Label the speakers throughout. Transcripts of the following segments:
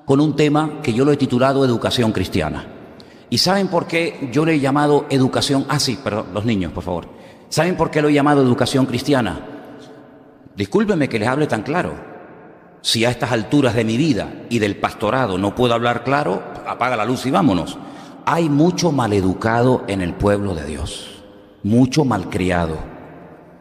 Speaker 1: con un tema que yo lo he titulado Educación Cristiana. ¿Y saben por qué yo le he llamado educación? Perdón, los niños, por favor. ¿Saben por qué lo he llamado educación cristiana? Discúlpenme que les hable tan claro. Si a estas alturas de mi vida y del pastorado no puedo hablar claro, apaga la luz y vámonos. Hay mucho maleducado en el pueblo de Dios, mucho malcriado,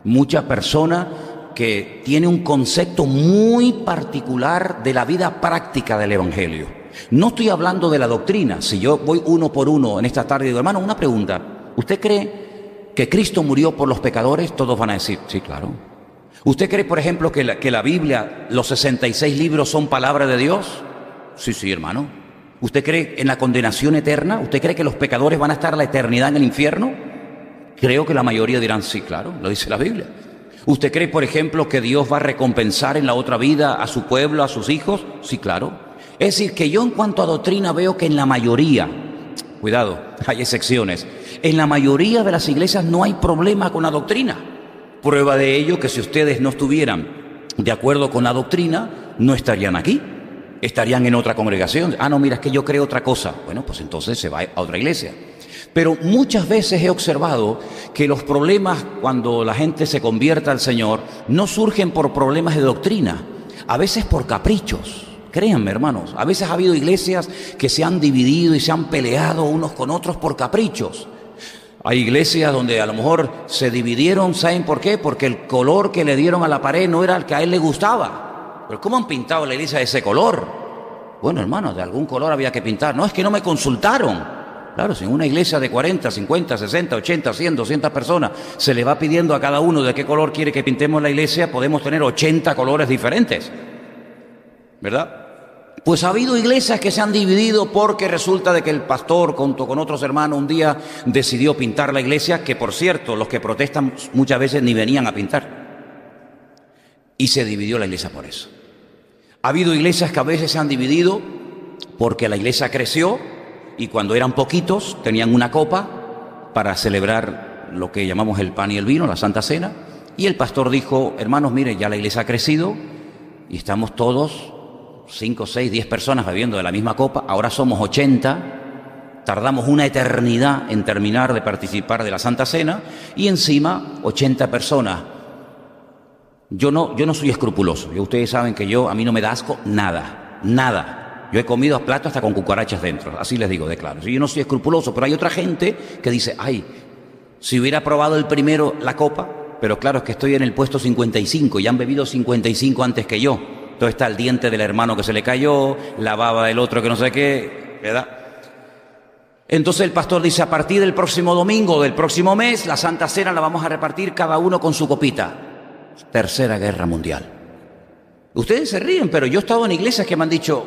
Speaker 1: mucha persona que tiene un concepto muy particular de la vida práctica del Evangelio. No estoy hablando de la doctrina. Si yo voy uno por uno en esta tarde y digo, hermano, una pregunta. ¿Usted cree que Cristo murió por los pecadores? Todos van a decir, sí, claro. ¿Usted cree, por ejemplo, que la Biblia, los 66 libros son palabra de Dios? Sí, hermano. ¿Usted cree en la condenación eterna? ¿Usted cree que los pecadores van a estar la eternidad en el infierno? Creo que la mayoría dirán, sí, claro, lo dice la Biblia. ¿Usted cree, por ejemplo, que Dios va a recompensar en la otra vida a su pueblo, a sus hijos? Sí, claro. Es decir, que yo en cuanto a doctrina veo que en la mayoría, cuidado, hay excepciones, en la mayoría de las iglesias no hay problema con la doctrina. Prueba de ello que si ustedes no estuvieran de acuerdo con la doctrina, no estarían aquí, estarían en otra congregación. No, mira, es que yo creo otra cosa. Bueno, pues entonces se va a otra iglesia. Pero muchas veces he observado que los problemas cuando la gente se convierta al Señor no surgen por problemas de doctrina, a veces por caprichos. Créanme, hermanos, a veces ha habido iglesias que se han dividido y se han peleado unos con otros por caprichos. Hay iglesias donde a lo mejor se dividieron, ¿saben por qué? Porque el color que le dieron a la pared no era el que a él le gustaba. ¿Pero cómo han pintado la iglesia de ese color? Bueno, hermanos, de algún color había que pintar. No, es que no me consultaron. Claro, si en una iglesia de 40, 50, 60, 80, 100, 200 personas se le va pidiendo a cada uno de qué color quiere que pintemos la iglesia, podemos tener 80 colores diferentes, ¿verdad? Pues ha habido iglesias que se han dividido porque resulta de que el pastor junto con otros hermanos un día decidió pintar la iglesia, que por cierto, los que protestan muchas veces ni venían a pintar. Y se dividió la iglesia por eso. Ha habido iglesias que a veces se han dividido porque la iglesia creció y cuando eran poquitos tenían una copa para celebrar lo que llamamos el pan y el vino, la Santa Cena, y el pastor dijo, hermanos, miren, ya la iglesia ha crecido y estamos todos 5, 6, 10 personas bebiendo de la misma copa, ahora somos 80, tardamos una eternidad en terminar de participar de la Santa Cena y encima 80 personas. Yo no soy escrupuloso, ustedes saben que a mí no me da asco nada. Yo he comido platos hasta con cucarachas dentro, así les digo de claro. Yo no soy escrupuloso, pero hay otra gente que dice, si hubiera probado el primero la copa, pero claro, es que estoy en el puesto 55 y han bebido 55 antes que yo. Entonces está el diente del hermano que se le cayó, la baba del otro que no sé qué, ¿verdad? Entonces el pastor dice, a partir del próximo domingo, del próximo mes, la Santa Cena la vamos a repartir cada uno con su copita. Tercera Guerra Mundial. Ustedes se ríen, pero yo he estado en iglesias que me han dicho,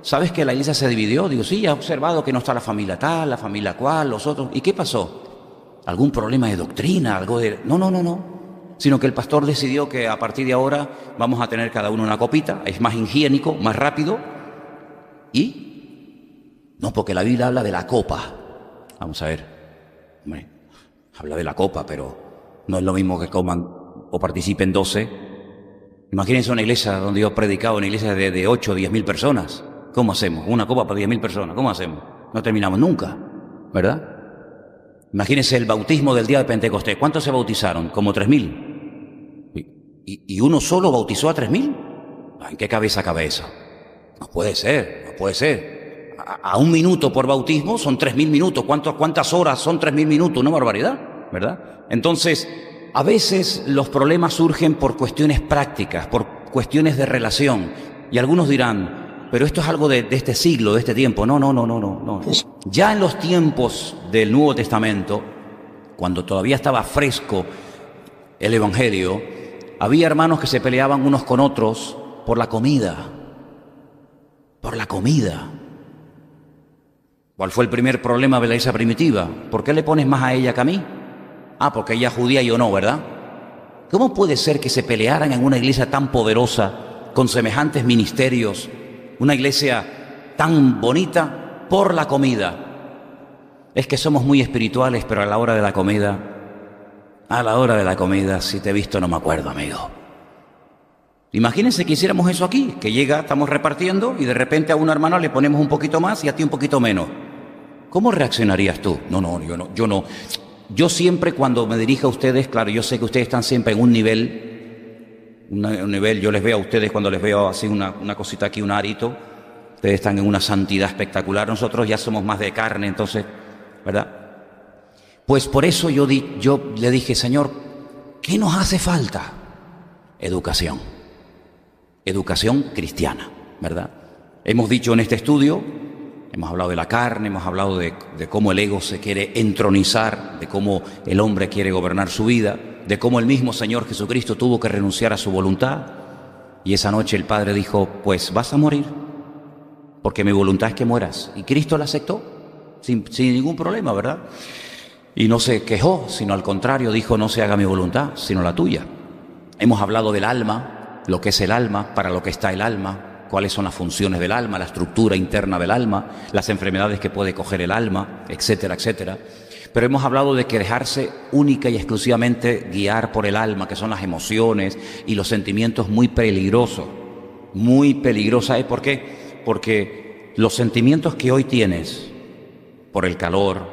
Speaker 1: ¿sabes que la iglesia se dividió? Digo, sí, he observado que no está la familia tal, la familia cual, los otros. ¿Y qué pasó? ¿Algún problema de doctrina? ¿Algo de...? No. Sino que el pastor decidió que a partir de ahora vamos a tener cada uno una copita, es más higiénico, más rápido. ¿Y? No, porque la Biblia habla de la copa. Vamos a ver, hombre, habla de la copa, pero no es lo mismo que coman o participen 12. Imagínense una iglesia donde yo he predicado, una iglesia de 8 o 10 mil personas. ¿Cómo hacemos? Una copa para 10.000 personas, ¿cómo hacemos? No terminamos nunca, ¿verdad? Imagínense el bautismo del día de Pentecostés. ¿Cuántos se bautizaron? Como 3.000. ¿Y uno solo bautizó a 3.000? ¿En qué cabeza cabe eso? No puede ser. A un minuto por bautismo son 3.000 minutos. ¿Cuántas horas son 3.000 minutos? Una barbaridad, ¿verdad? Entonces, a veces los problemas surgen por cuestiones prácticas, por cuestiones de relación. Y algunos dirán, pero esto es algo de este siglo, de este tiempo. No. Ya en los tiempos del Nuevo Testamento, cuando todavía estaba fresco el Evangelio, había hermanos que se peleaban unos con otros por la comida. Por la comida. ¿Cuál fue el primer problema de la iglesia primitiva? ¿Por qué le pones más a ella que a mí? Porque ella es judía y yo no, ¿verdad? ¿Cómo puede ser que se pelearan en una iglesia tan poderosa, con semejantes ministerios, una iglesia tan bonita, por la comida? Es que somos muy espirituales, pero a la hora de la comida, si te he visto no me acuerdo, amigo. Imagínense que hiciéramos eso aquí, que llega, estamos repartiendo y de repente a una hermana le ponemos un poquito más y a ti un poquito menos. ¿Cómo reaccionarías tú? No, yo no. Yo siempre cuando me dirijo a ustedes, claro, yo sé que ustedes están siempre en un nivel, yo les veo a ustedes cuando les veo así una cosita aquí, un arito, ustedes están en una santidad espectacular, nosotros ya somos más de carne, entonces, ¿verdad? Pues por eso yo le dije, Señor, ¿qué nos hace falta? Educación cristiana, ¿verdad? Hemos dicho en este estudio, hemos hablado de la carne, hemos hablado de cómo el ego se quiere entronizar, de cómo el hombre quiere gobernar su vida, de cómo el mismo Señor Jesucristo tuvo que renunciar a su voluntad. Y esa noche el Padre dijo, pues vas a morir, porque mi voluntad es que mueras. Y Cristo la aceptó, sin ningún problema, ¿verdad? Y no se quejó, sino al contrario, dijo, no se haga mi voluntad, sino la tuya. Hemos hablado del alma, lo que es el alma, para lo que está el alma, cuáles son las funciones del alma, la estructura interna del alma, las enfermedades que puede coger el alma, etcétera, etcétera. Pero hemos hablado de que dejarse única y exclusivamente guiar por el alma, que son las emociones y los sentimientos, muy peligrosos. Muy peligrosa. ¿Por qué? Porque los sentimientos que hoy tienes, por el calor,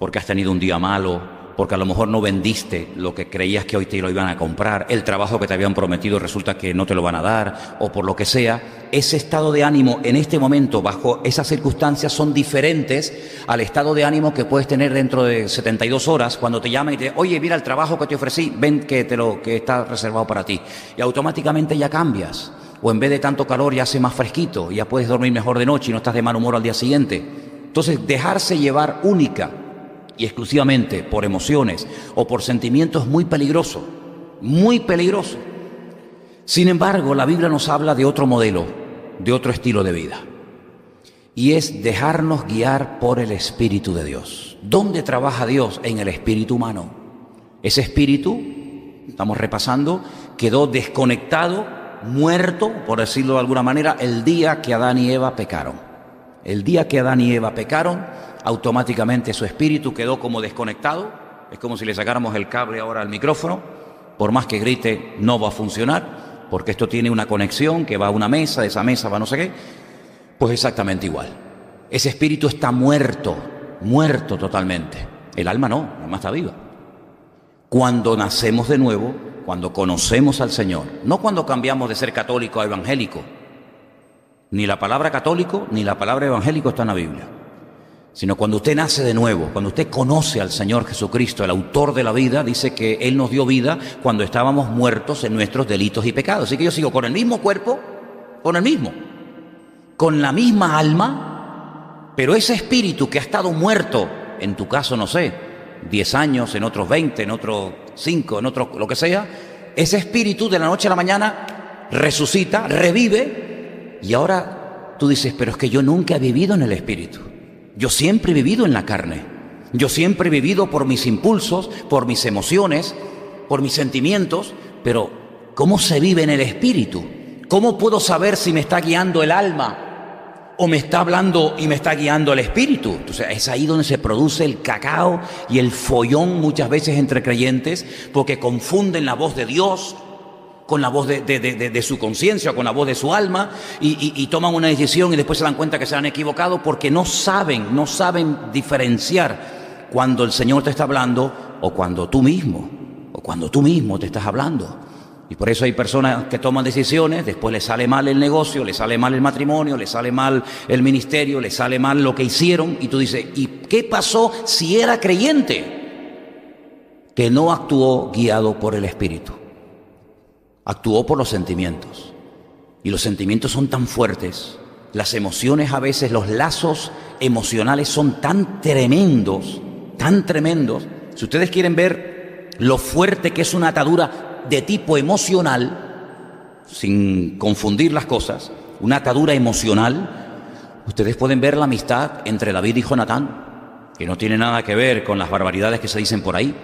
Speaker 1: porque has tenido un día malo, porque a lo mejor no vendiste lo que creías que hoy te lo iban a comprar, el trabajo que te habían prometido resulta que no te lo van a dar, o por lo que sea, ese estado de ánimo en este momento, bajo esas circunstancias, son diferentes al estado de ánimo que puedes tener dentro de 72 horas, cuando te llaman y te dicen, oye, mira el trabajo que te ofrecí, ven que está reservado para ti. Y automáticamente ya cambias. O en vez de tanto calor ya hace más fresquito, ya puedes dormir mejor de noche y no estás de mal humor al día siguiente. Entonces, dejarse llevar única y exclusivamente por emociones o por sentimientos, muy peligroso, muy peligroso. Sin embargo, la Biblia nos habla de otro modelo, de otro estilo de vida, y es dejarnos guiar por el Espíritu de Dios. ¿Dónde trabaja Dios? En el espíritu humano. Ese espíritu, estamos repasando, quedó desconectado, muerto, por decirlo de alguna manera, el día que Adán y Eva pecaron. El día que Adán y Eva pecaron, automáticamente su espíritu quedó como desconectado. Es como si le sacáramos el cable ahora al micrófono. Por más que grite, no va a funcionar, porque esto tiene una conexión que va a una mesa, de esa mesa va no sé qué. Pues exactamente igual. Ese espíritu está muerto, muerto totalmente. El alma no, el alma está viva. Cuando nacemos de nuevo, cuando conocemos al Señor, no cuando cambiamos de ser católico a evangélico. Ni la palabra católico ni la palabra evangélico está en la Biblia. Sino cuando usted nace de nuevo, cuando usted conoce al Señor Jesucristo, el autor de la vida, dice que Él nos dio vida cuando estábamos muertos en nuestros delitos y pecados. Así que yo sigo con el mismo cuerpo, con la misma alma, pero ese espíritu que ha estado muerto, en tu caso, no sé, 10 años, en otros 20, en otros 5, en otros lo que sea, ese espíritu de la noche a la mañana resucita, revive, y ahora tú dices, pero es que yo nunca he vivido en el espíritu. Yo siempre he vivido en la carne. Yo siempre he vivido por mis impulsos, por mis emociones, por mis sentimientos. Pero, ¿cómo se vive en el espíritu? ¿Cómo puedo saber si me está guiando el alma o me está hablando y me está guiando el espíritu? Entonces, es ahí donde se produce el cacao y el follón muchas veces entre creyentes, porque confunden la voz de Dios con la voz de su conciencia, con la voz de su alma, y toman una decisión y después se dan cuenta que se han equivocado porque no saben diferenciar cuando el Señor te está hablando o cuando tú mismo te estás hablando. Y por eso hay personas que toman decisiones, después les sale mal el negocio, les sale mal el matrimonio, les sale mal el ministerio, les sale mal lo que hicieron, y tú dices, ¿y qué pasó si era creyente? Que no actuó guiado por el Espíritu. Actuó por los sentimientos, y los sentimientos son tan fuertes, las emociones a veces, los lazos emocionales son tan tremendos, si ustedes quieren ver lo fuerte que es una atadura de tipo emocional, sin confundir las cosas, una atadura emocional, ustedes pueden ver la amistad entre David y Jonatán, que no tiene nada que ver con las barbaridades que se dicen por ahí.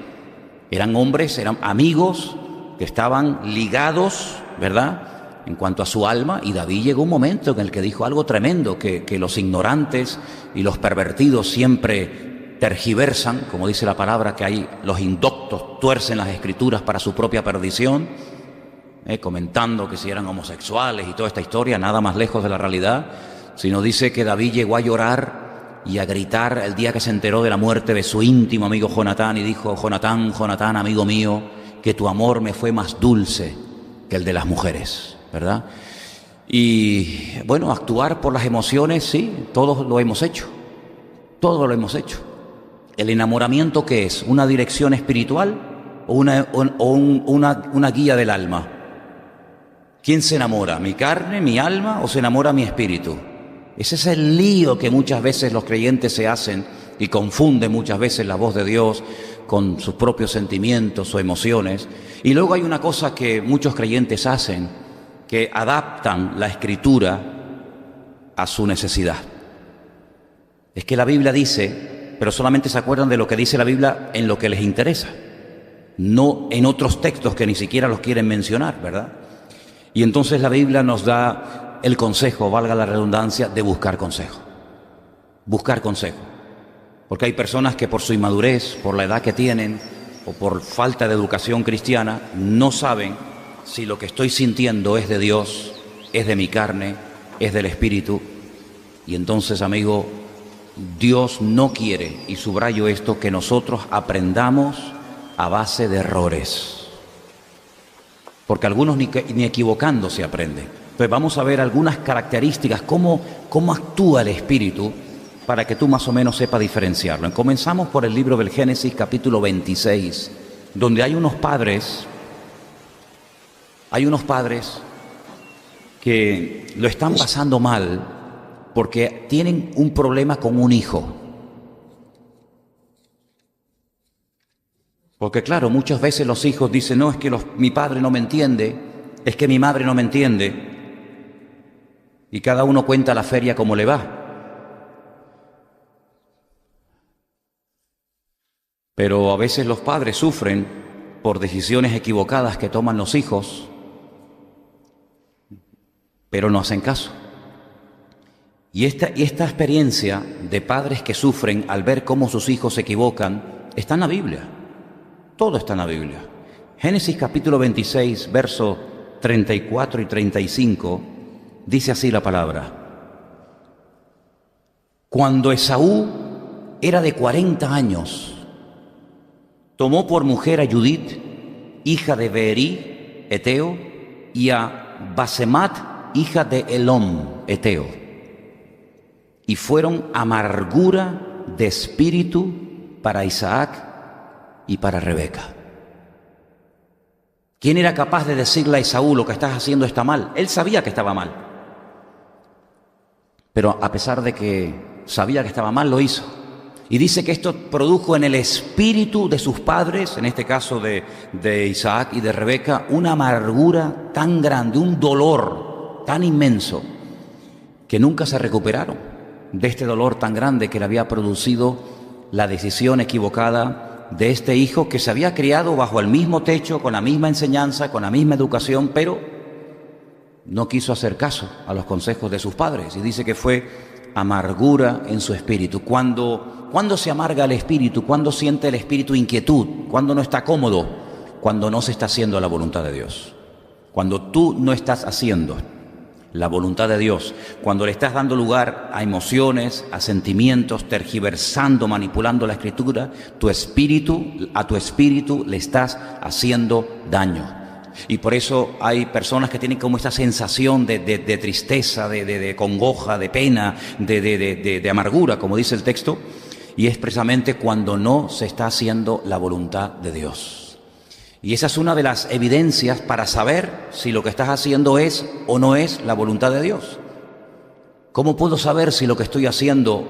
Speaker 1: Eran hombres, eran amigos, que estaban ligados, ¿verdad?, en cuanto a su alma, y David llegó un momento en el que dijo algo tremendo, que los ignorantes y los pervertidos siempre tergiversan, como dice la palabra, que hay los indoctos tuercen las escrituras para su propia perdición. comentando que si eran homosexuales y toda esta historia, nada más lejos de la realidad, sino dice que David llegó a llorar y a gritar el día que se enteró de la muerte de su íntimo amigo Jonatán, y dijo: Jonatán, Jonatán, amigo mío, que tu amor me fue más dulce que el de las mujeres, ¿verdad? Y bueno, actuar por las emociones, sí, todos lo hemos hecho, todos lo hemos hecho. ¿El enamoramiento qué es? ¿Una dirección espiritual o una guía del alma? ¿Quién se enamora? ¿Mi carne, mi alma, o se enamora mi espíritu? Ese es el lío que muchas veces los creyentes se hacen y confunden muchas veces la voz de Dios con sus propios sentimientos o emociones. Y luego hay una cosa que muchos creyentes hacen, que adaptan la Escritura a su necesidad. Es que la Biblia dice, pero solamente se acuerdan de lo que dice la Biblia en lo que les interesa, no en otros textos que ni siquiera los quieren mencionar, ¿verdad? Y entonces la Biblia nos da el consejo, valga la redundancia, de buscar consejo. Buscar consejo. Porque hay personas que por su inmadurez, por la edad que tienen o por falta de educación cristiana, no saben si lo que estoy sintiendo es de Dios, es de mi carne, es del Espíritu. Y entonces, amigo, Dios no quiere, y subrayo esto, que nosotros aprendamos a base de errores. Porque algunos ni equivocando se aprende. Entonces vamos a ver algunas características, cómo actúa el Espíritu, para que tú más o menos sepas diferenciarlo. Comenzamos por el libro del Génesis, capítulo 26, donde hay unos padres que lo están pasando mal porque tienen un problema con un hijo. Porque claro, muchas veces los hijos dicen: no, es que mi padre no me entiende, es que mi madre no me entiende. Y cada uno cuenta la feria como le va. Pero a veces los padres sufren por decisiones equivocadas que toman los hijos, pero no hacen caso. Y esta experiencia de padres que sufren al ver cómo sus hijos se equivocan está en la Biblia. Todo está en la Biblia. Génesis capítulo 26, versos 34 y 35, dice así la palabra: Cuando Esaú era de 40 años, tomó por mujer a Judith, hija de Beerí, Eteo, y a Basemat, hija de Elón, Eteo. Y fueron amargura de espíritu para Isaac y para Rebeca. ¿Quién era capaz de decirle a Esaú: lo que estás haciendo está mal? Él sabía que estaba mal. Pero a pesar de que sabía que estaba mal, lo hizo. Y dice que esto produjo en el espíritu de sus padres, en este caso de Isaac y de Rebeca, una amargura tan grande, un dolor tan inmenso, que nunca se recuperaron de este dolor tan grande que le había producido la decisión equivocada de este hijo que se había criado bajo el mismo techo, con la misma enseñanza, con la misma educación, pero no quiso hacer caso a los consejos de sus padres. Y dice que fue amargura en su espíritu. ¿Cuándo se amarga el espíritu? ¿Cuándo siente el espíritu inquietud? ¿Cuándo no está cómodo? Cuando no se está haciendo la voluntad de Dios. Cuando tú no estás haciendo la voluntad de Dios, cuando le estás dando lugar a emociones, a sentimientos, tergiversando, manipulando la Escritura, a tu espíritu le estás haciendo daño. Y por eso hay personas que tienen como esta sensación de tristeza, de congoja, de pena, de amargura, como dice el texto, y es precisamente cuando no se está haciendo la voluntad de Dios. Y esa es una de las evidencias para saber si lo que estás haciendo es o no es la voluntad de Dios. ¿Cómo puedo saber si lo que estoy haciendo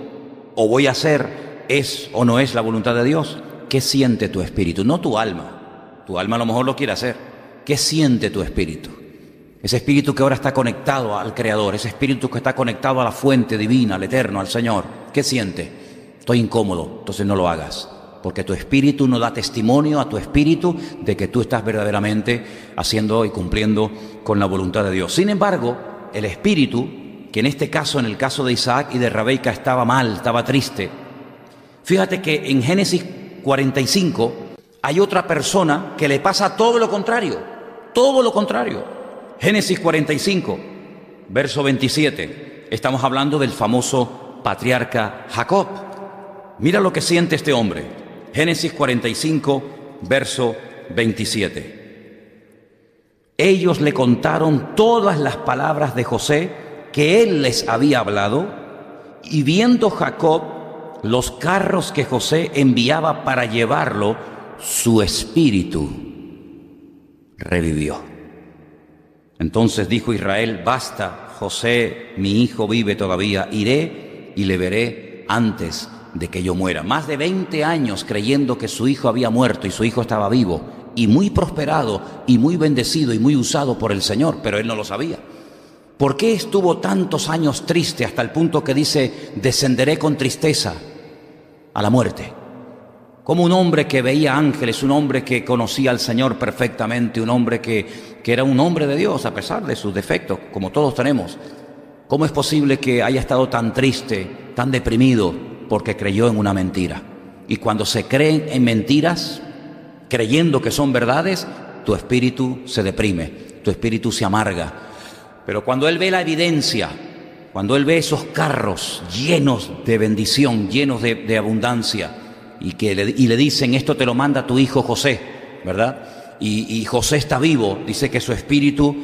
Speaker 1: o voy a hacer es o no es la voluntad de Dios? ¿Qué siente tu espíritu? No tu alma. Tu alma a lo mejor lo quiere hacer. ¿Qué siente tu espíritu? Ese espíritu que ahora está conectado al Creador, ese espíritu que está conectado a la fuente divina, al Eterno, al Señor. ¿Qué siente? Estoy incómodo, entonces no lo hagas. Porque tu espíritu no da testimonio a tu espíritu de que tú estás verdaderamente haciendo y cumpliendo con la voluntad de Dios. Sin embargo, el espíritu, que en este caso, en el caso de Isaac y de Rebeca, estaba mal, estaba triste. Fíjate que en Génesis 45 hay otra persona que le pasa todo lo contrario. todo lo contrario. Génesis 45, verso 27. Estamos hablando del famoso patriarca Jacob. Mira lo que siente este hombre. Génesis 45, verso 27. Ellos le contaron todas las palabras de José que él les había hablado, y viendo Jacob los carros que José enviaba para llevarlo, su espíritu revivió. Entonces dijo Israel: basta, José, mi hijo vive todavía, iré y le veré antes de que yo muera. Más de 20 años creyendo que su hijo había muerto y su hijo estaba vivo y muy prosperado y muy bendecido y muy usado por el Señor, pero él no lo sabía. ¿Por qué estuvo tantos años triste hasta el punto que dice: descenderé con tristeza a la muerte? Como un hombre que veía ángeles, un hombre que conocía al Señor perfectamente, un hombre que era un hombre de Dios a pesar de sus defectos, como todos tenemos. ¿Cómo es posible que haya estado tan triste, tan deprimido? Porque creyó en una mentira. Y cuando se creen en mentiras, creyendo que son verdades, tu espíritu se deprime, tu espíritu se amarga. Pero cuando él ve la evidencia, cuando él ve esos carros llenos de bendición, llenos de abundancia, y le dicen: esto te lo manda tu hijo José, ¿verdad? Y José está vivo, dice que su espíritu,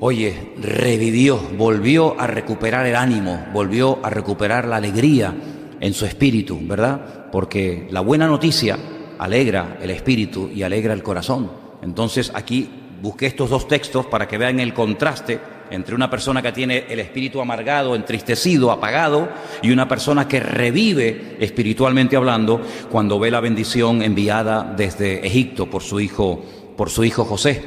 Speaker 1: oye, revivió, volvió a recuperar el ánimo, volvió a recuperar la alegría en su espíritu, ¿verdad? Porque la buena noticia alegra el espíritu y alegra el corazón. Entonces aquí busqué estos dos textos para que vean el contraste entre una persona que tiene el espíritu amargado, entristecido, apagado, y una persona que revive espiritualmente hablando cuando ve la bendición enviada desde Egipto por su hijo José.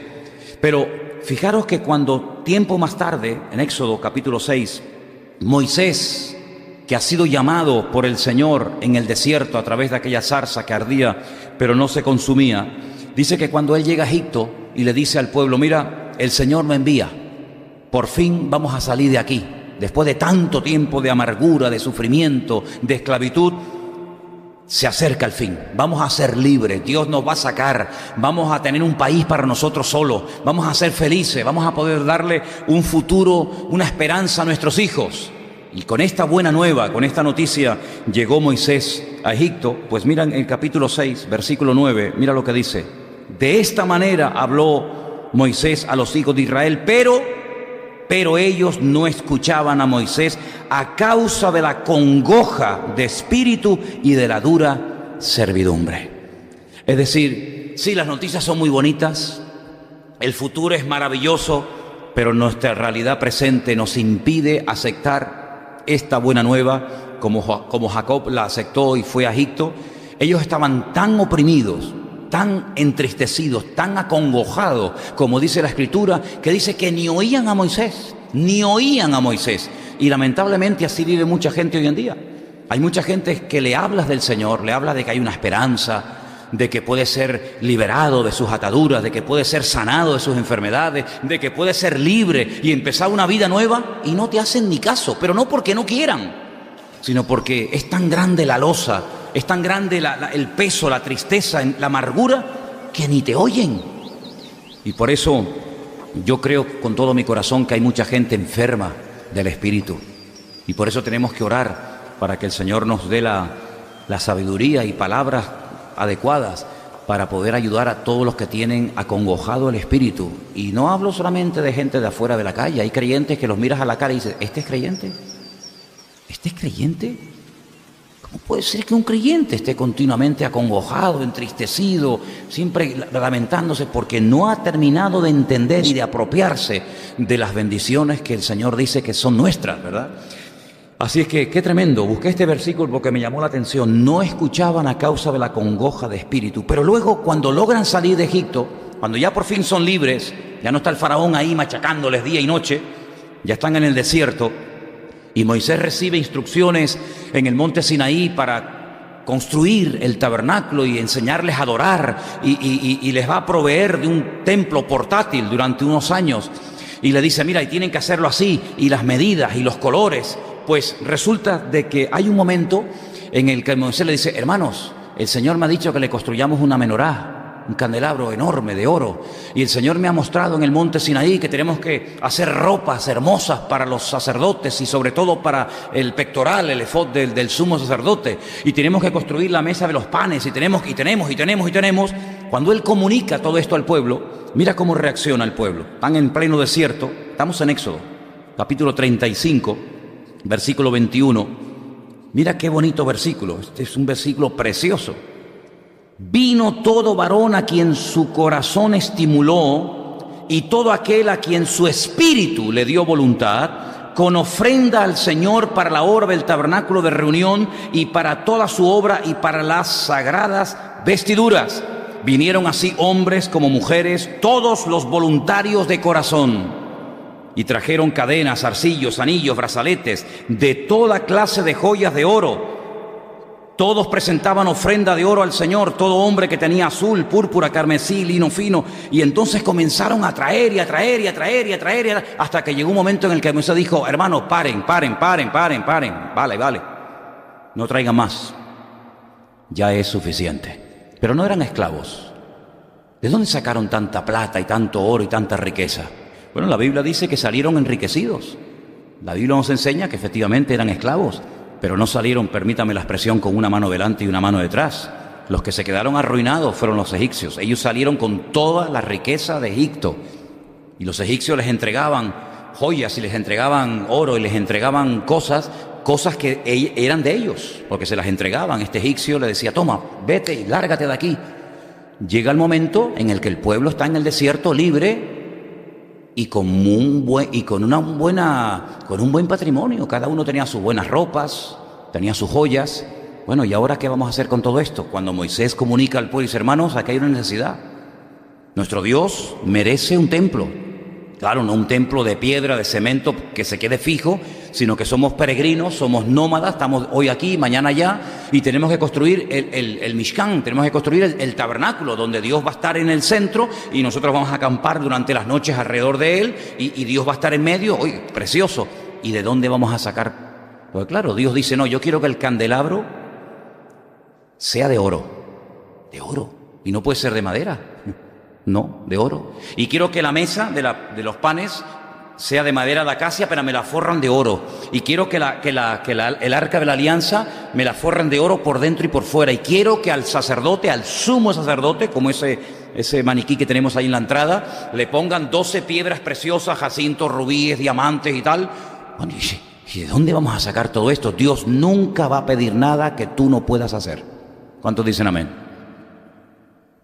Speaker 1: Pero fijaros que cuando tiempo más tarde, en Éxodo capítulo 6, Moisés, que ha sido llamado por el Señor en el desierto a través de aquella zarza que ardía pero no se consumía, dice que cuando él llega a Egipto y le dice al pueblo: mira, el Señor me envía, por fin vamos a salir de aquí, después de tanto tiempo de amargura, de sufrimiento, de esclavitud, se acerca el fin, vamos a ser libres, Dios nos va a sacar, vamos a tener un país para nosotros solos, vamos a ser felices, vamos a poder darle un futuro, una esperanza a nuestros hijos. Y con esta buena nueva, con esta noticia, llegó Moisés a Egipto. Pues miran el capítulo 6, versículo 9, mira lo que dice: de esta manera habló Moisés a los hijos de Israel, pero ellos no escuchaban a Moisés a causa de la congoja de espíritu y de la dura servidumbre. Es decir, sí, las noticias son muy bonitas, el futuro es maravilloso, pero nuestra realidad presente nos impide aceptar esta buena nueva como Jacob la aceptó y fue a Egipto. Ellos estaban tan oprimidos, tan entristecidos, tan acongojados, como dice la Escritura, que dice que ni oían a Moisés, ni oían a Moisés. Y lamentablemente así vive mucha gente hoy en día. Hay mucha gente que le hablas del Señor, le habla de que hay una esperanza, de que puede ser liberado de sus ataduras, de que puede ser sanado de sus enfermedades, de que puede ser libre y empezar una vida nueva, y no te hacen ni caso, pero no porque no quieran, sino porque es tan grande la losa, es tan grande el peso, la tristeza, la amargura, que ni te oyen. Y por eso yo creo con todo mi corazón que hay mucha gente enferma del espíritu, y por eso tenemos que orar para que el Señor nos dé la sabiduría y palabras adecuadas para poder ayudar a todos los que tienen acongojado el espíritu. Y no hablo solamente de gente de afuera de la calle. Hay creyentes que los miras a la cara y dices: ¿este es creyente? ¿Este es creyente? ¿Cómo puede ser que un creyente esté continuamente acongojado, entristecido, siempre lamentándose porque no ha terminado de entender y de apropiarse de las bendiciones que el Señor dice que son nuestras, ¿verdad? Así es que, qué tremendo. Busqué este versículo porque me llamó la atención. No escuchaban a causa de la congoja de espíritu. Pero luego, cuando logran salir de Egipto, cuando ya por fin son libres, ya no está el faraón ahí machacándoles día y noche, ya están en el desierto, y Moisés recibe instrucciones en el monte Sinaí para construir el tabernáculo y enseñarles a adorar, y les va a proveer de un templo portátil durante unos años, y le dice: mira, y tienen que hacerlo así, y las medidas y los colores. Pues resulta de que hay un momento en el que Moisés le dice: hermanos, el Señor me ha dicho que le construyamos una menorá. un candelabro enorme de oro. Y el Señor me ha mostrado en el monte Sinaí que tenemos que hacer ropas hermosas para los sacerdotes y sobre todo para el pectoral, el efod del sumo sacerdote. Y tenemos que construir la mesa de los panes y tenemos. Cuando Él comunica todo esto al pueblo, mira cómo reacciona el pueblo. Están en pleno desierto. Estamos en Éxodo, capítulo 35, versículo 21. Mira qué bonito versículo. Este es un versículo precioso. Vino todo varón a quien su corazón estimuló y todo aquel a quien su espíritu le dio voluntad, con ofrenda al Señor para la obra del tabernáculo de reunión y para toda su obra y para las sagradas vestiduras. Vinieron así hombres como mujeres, todos los voluntarios de corazón. Y trajeron cadenas, arcillos, anillos, brazaletes, de toda clase de joyas de oro. Todos presentaban ofrenda de oro al Señor, todo hombre que tenía azul, púrpura, carmesí, lino fino. Y entonces comenzaron a traer, hasta que llegó un momento en el que Moisés dijo: hermanos, paren. Vale. No traigan más. Ya es suficiente. Pero no eran esclavos. ¿De dónde sacaron tanta plata y tanto oro y tanta riqueza? Bueno, la Biblia dice que salieron enriquecidos. La Biblia nos enseña que efectivamente eran esclavos, pero no salieron, permítame la expresión, con una mano delante y una mano detrás. Los que se quedaron arruinados fueron los egipcios. Ellos salieron con toda la riqueza de Egipto. Y los egipcios les entregaban joyas y les entregaban oro y les entregaban cosas que eran de ellos, porque se las entregaban. Este egipcio le decía: toma, vete y lárgate de aquí. Llega el momento en el que el pueblo está en el desierto libre y con un buen patrimonio. Cada uno tenía sus buenas ropas, tenía sus joyas. Bueno, ¿y ahora qué vamos a hacer con todo esto? Cuando Moisés comunica al pueblo y dice: hermanos, aquí hay una necesidad. Nuestro Dios merece un templo. Claro, no un templo de piedra, de cemento que se quede fijo, sino que somos peregrinos, somos nómadas, estamos hoy aquí, mañana allá, y tenemos que construir el Mishkan, tenemos que construir el tabernáculo, donde Dios va a estar en el centro y nosotros vamos a acampar durante las noches alrededor de él, y Dios va a estar en medio. Oye, precioso. ¿Y de dónde vamos a sacar? Pues claro, Dios dice: no, yo quiero que el candelabro sea de oro, y no puede ser de madera. No, de oro. Y quiero que la mesa de los panes sea de madera de acacia, pero me la forran de oro. Y quiero que el arca de la alianza me la forran de oro por dentro y por fuera. Y quiero que al sacerdote, al sumo sacerdote, como ese maniquí que tenemos ahí en la entrada, le pongan 12 piedras preciosas, jacintos, rubíes, diamantes y tal. Bueno, ¿y de dónde vamos a sacar todo esto? Dios nunca va a pedir nada que tú no puedas hacer. ¿Cuántos dicen amén?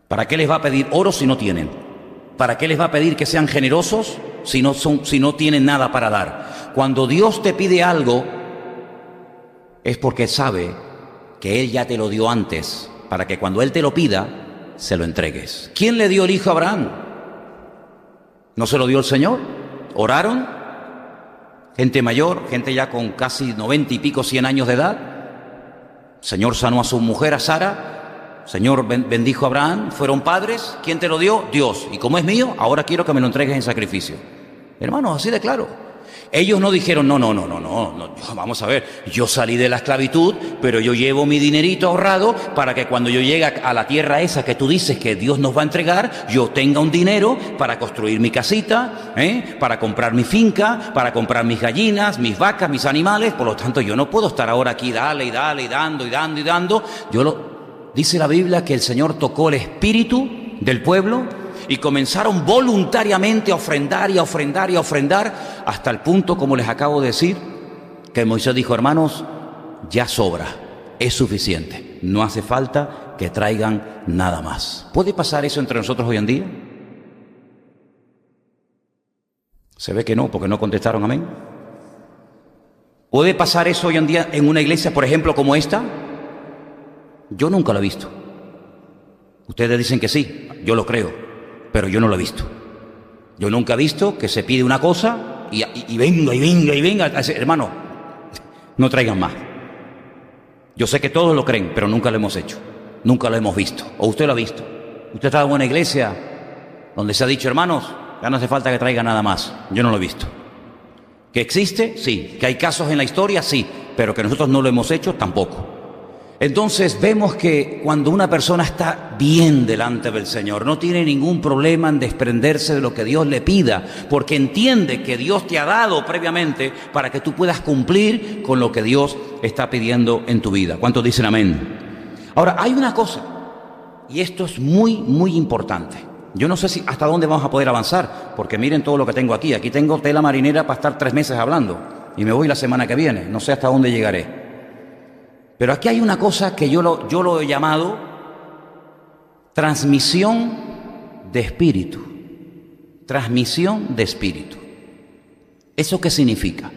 Speaker 1: ¿Para qué les va a pedir oro si no tienen? ¿Para qué les va a pedir que sean generosos si no tienen nada para dar? Cuando Dios te pide algo, es porque sabe que Él ya te lo dio antes, para que cuando Él te lo pida, se lo entregues. ¿Quién le dio el hijo a Abraham? ¿No se lo dio el Señor? ¿Oraron? Gente mayor, gente ya con casi 90 y pico, 100 años de edad. El Señor sanó a su mujer, a Sara. Señor bendijo a Abraham, fueron padres. ¿Quién te lo dio? Dios. Y como es mío, ahora quiero que me lo entregues en sacrificio. Hermanos, así de claro. Ellos no dijeron: no, vamos a ver, yo salí de la esclavitud, pero yo llevo mi dinerito ahorrado para que cuando yo llegue a la tierra esa que tú dices que Dios nos va a entregar, yo tenga un dinero para construir mi casita, para comprar mi finca, para comprar mis gallinas, mis vacas, mis animales. Por lo tanto, yo no puedo estar ahora aquí dando. Dice la Biblia que el Señor tocó el espíritu del pueblo y comenzaron voluntariamente a ofrendar hasta el punto, como les acabo de decir, que Moisés dijo: hermanos, ya sobra, es suficiente, no hace falta que traigan nada más. ¿Puede pasar eso entre nosotros hoy en día? Se ve que no, porque no contestaron amén. ¿Puede pasar eso hoy en día en una iglesia, por ejemplo, como esta? Yo nunca lo he visto. Ustedes dicen que sí, yo lo creo, pero yo no lo he visto. Yo nunca he visto que se pide una cosa y venga. Hermano, no traigan más. Yo sé que todos lo creen, pero nunca lo hemos hecho. Nunca lo hemos visto. ¿O usted lo ha visto? ¿Usted está en una iglesia donde se ha dicho: hermanos, ya no hace falta que traigan nada más? Yo no lo he visto. ¿Que existe? Sí. ¿Que hay casos en la historia? Sí. Pero que nosotros no lo hemos hecho, tampoco. Entonces vemos que cuando una persona está bien delante del Señor, no tiene ningún problema en desprenderse de lo que Dios le pida, porque entiende que Dios te ha dado previamente para que tú puedas cumplir con lo que Dios está pidiendo en tu vida. ¿Cuántos dicen amén? Ahora, hay una cosa, y esto es muy, muy importante. Yo no sé si hasta dónde vamos a poder avanzar, porque miren todo lo que tengo aquí. Aquí tengo tela marinera para estar 3 meses hablando, y me voy la semana que viene. No sé hasta dónde llegaré. Pero aquí hay una cosa que yo lo he llamado transmisión de espíritu. Transmisión de espíritu. ¿Eso qué significa?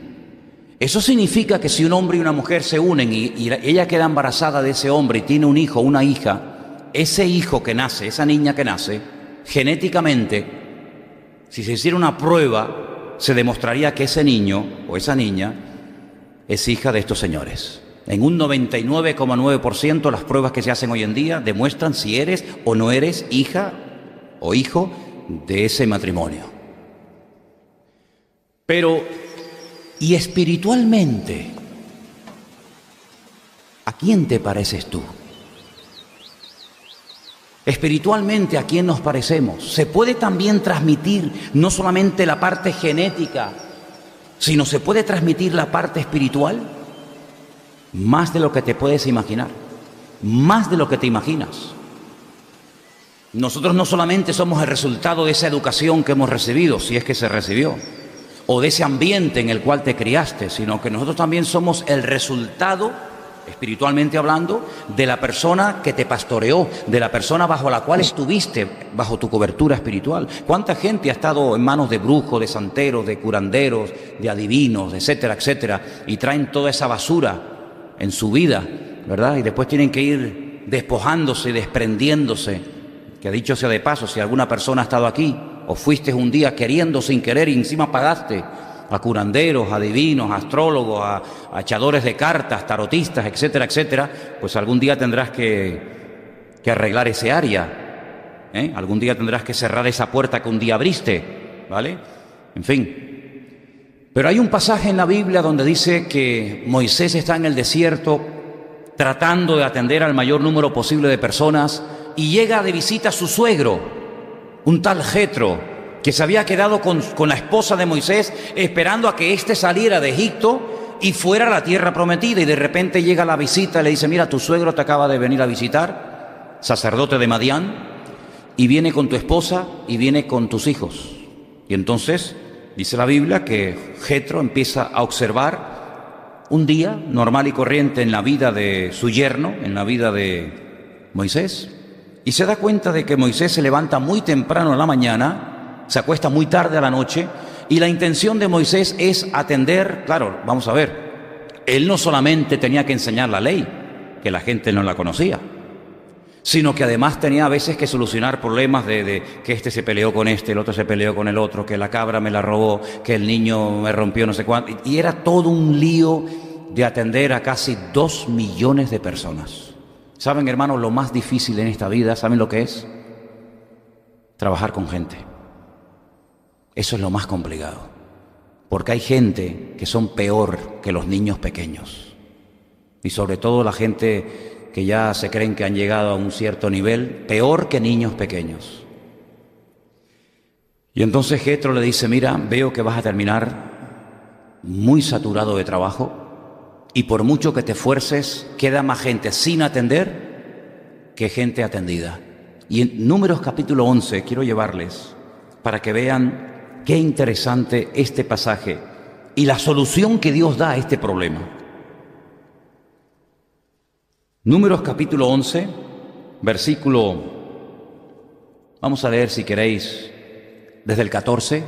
Speaker 1: Eso significa que si un hombre y una mujer se unen y ella queda embarazada de ese hombre y tiene un hijo o una hija, ese hijo que nace, esa niña que nace, genéticamente, si se hiciera una prueba, se demostraría que ese niño o esa niña es hija de estos señores. En un 99,9% las pruebas que se hacen hoy en día demuestran si eres o no eres hija o hijo de ese matrimonio. Pero, ¿y espiritualmente? ¿A quién te pareces tú? Espiritualmente, ¿a quién nos parecemos? Se puede también transmitir no solamente la parte genética, sino se puede transmitir la parte espiritual. Más de lo que te puedes imaginar, más de lo que te imaginas. Nosotros no solamente somos el resultado de esa educación que hemos recibido, si es que se recibió, o de ese ambiente en el cual te criaste, sino que nosotros también somos el resultado, espiritualmente hablando, de la persona que te pastoreó, de la persona bajo la cual estuviste, bajo tu cobertura espiritual. ¿Cuánta gente ha estado en manos de brujos, de santeros, de curanderos, de adivinos, etcétera, etcétera, y traen toda esa basura en su vida, ¿verdad? Y después tienen que ir despojándose, desprendiéndose. Que dicho sea de paso, si alguna persona ha estado aquí, o fuiste un día queriendo sin querer y encima pagaste a curanderos, a adivinos, a astrólogos, a echadores de cartas, tarotistas, etcétera, etcétera, pues algún día tendrás que arreglar ese área, ¿eh? Algún día tendrás que cerrar esa puerta que un día abriste, ¿vale? En fin. Pero hay un pasaje en la Biblia donde dice que Moisés está en el desierto tratando de atender al mayor número posible de personas y llega de visita a su suegro, un tal Jetro, que se había quedado con la esposa de Moisés esperando a que éste saliera de Egipto y fuera a la tierra prometida, y de repente llega la visita y le dice: mira, tu suegro te acaba de venir a visitar, sacerdote de Madián, y viene con tu esposa y viene con tus hijos. Y entonces dice la Biblia que Jetro empieza a observar un día normal y corriente en la vida de su yerno, en la vida de Moisés, y se da cuenta de que Moisés se levanta muy temprano en la mañana, se acuesta muy tarde a la noche, y la intención de Moisés es atender. Claro, vamos a ver, él no solamente tenía que enseñar la ley, que la gente no la conocía, sino que además tenía a veces que solucionar problemas de que este se peleó con este, el otro se peleó con el otro, que la cabra me la robó, que el niño me rompió no sé cuánto, y era todo un lío de atender a casi 2 millones de personas. ¿Saben, hermanos, lo más difícil en esta vida? ¿Saben lo que es? Trabajar con gente. Eso es lo más complicado, porque hay gente que son peor que los niños pequeños, y sobre todo la gente que ya se creen que han llegado a un cierto nivel, peor que niños pequeños. Y entonces Jetro le dice: mira, veo que vas a terminar muy saturado de trabajo, y por mucho que te esfuerces, queda más gente sin atender que gente atendida. Y en Números capítulo 11 quiero llevarles para que vean qué interesante este pasaje y la solución que Dios da a este problema. Números capítulo 11, versículo, vamos a leer si queréis desde el 14.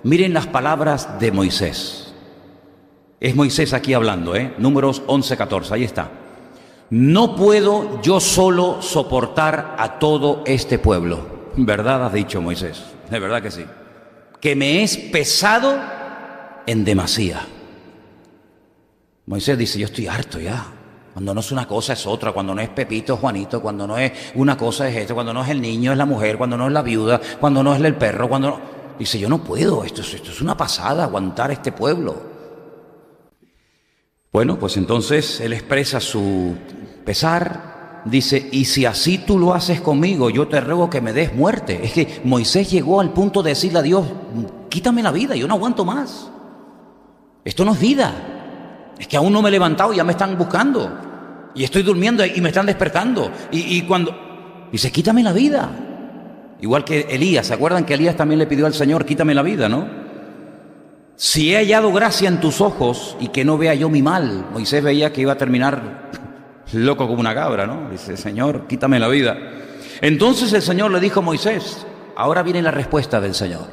Speaker 1: Miren las palabras de Moisés. Es Moisés aquí hablando, Números 11, 14, ahí está. No puedo yo solo soportar a todo este pueblo. ¿Verdad has dicho, Moisés? De verdad que sí. Que me es pesado en demasía. Moisés dice: yo estoy harto ya. Cuando no es una cosa es otra, cuando no es Pepito, Juanito, cuando no es una cosa es esto, cuando no es el niño es la mujer, cuando no es la viuda, cuando no es el perro, cuando no... Dice: yo no puedo, esto es una pasada, aguantar este pueblo. Bueno, pues entonces él expresa su pesar, dice, y si así tú lo haces conmigo, yo te ruego que me des muerte. Es que Moisés llegó al punto de decirle a Dios, quítame la vida, yo no aguanto más. Esto no es vida. Es que aún no me he levantado y ya me están buscando. Y estoy durmiendo y me están despertando. Y cuando... dice, quítame la vida. Igual que Elías, ¿se acuerdan que Elías también le pidió al Señor, quítame la vida, ¿no? Si he hallado gracia en tus ojos y que no vea yo mi mal. Moisés veía que iba a terminar loco como una cabra, ¿no? Dice, Señor, quítame la vida. Entonces el Señor le dijo a Moisés, ahora viene la respuesta del Señor.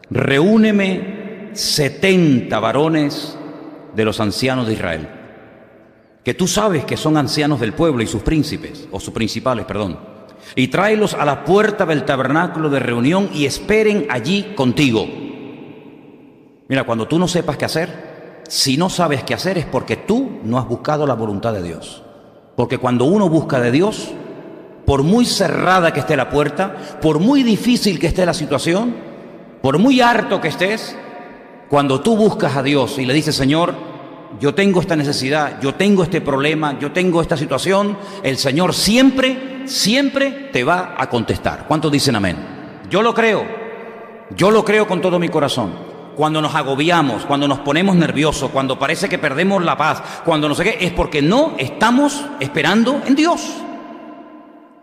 Speaker 1: Reúneme 70 varones de los ancianos de Israel, que tú sabes que son ancianos del pueblo y sus príncipes, o sus principales, perdón, y tráelos a la puerta del tabernáculo de reunión y esperen allí contigo. Mira, cuando tú no sepas qué hacer, si no sabes qué hacer es porque tú no has buscado la voluntad de Dios. Porque cuando uno busca de Dios, por muy cerrada que esté la puerta, por muy difícil que esté la situación, por muy harto que estés, cuando tú buscas a Dios y le dices, Señor, yo tengo esta necesidad, yo tengo este problema, yo tengo esta situación, el Señor siempre, siempre te va a contestar. ¿Cuántos dicen amén? Yo lo creo con todo mi corazón. Cuando nos agobiamos, cuando nos ponemos nerviosos, cuando parece que perdemos la paz, cuando no sé qué, es porque no estamos esperando en Dios.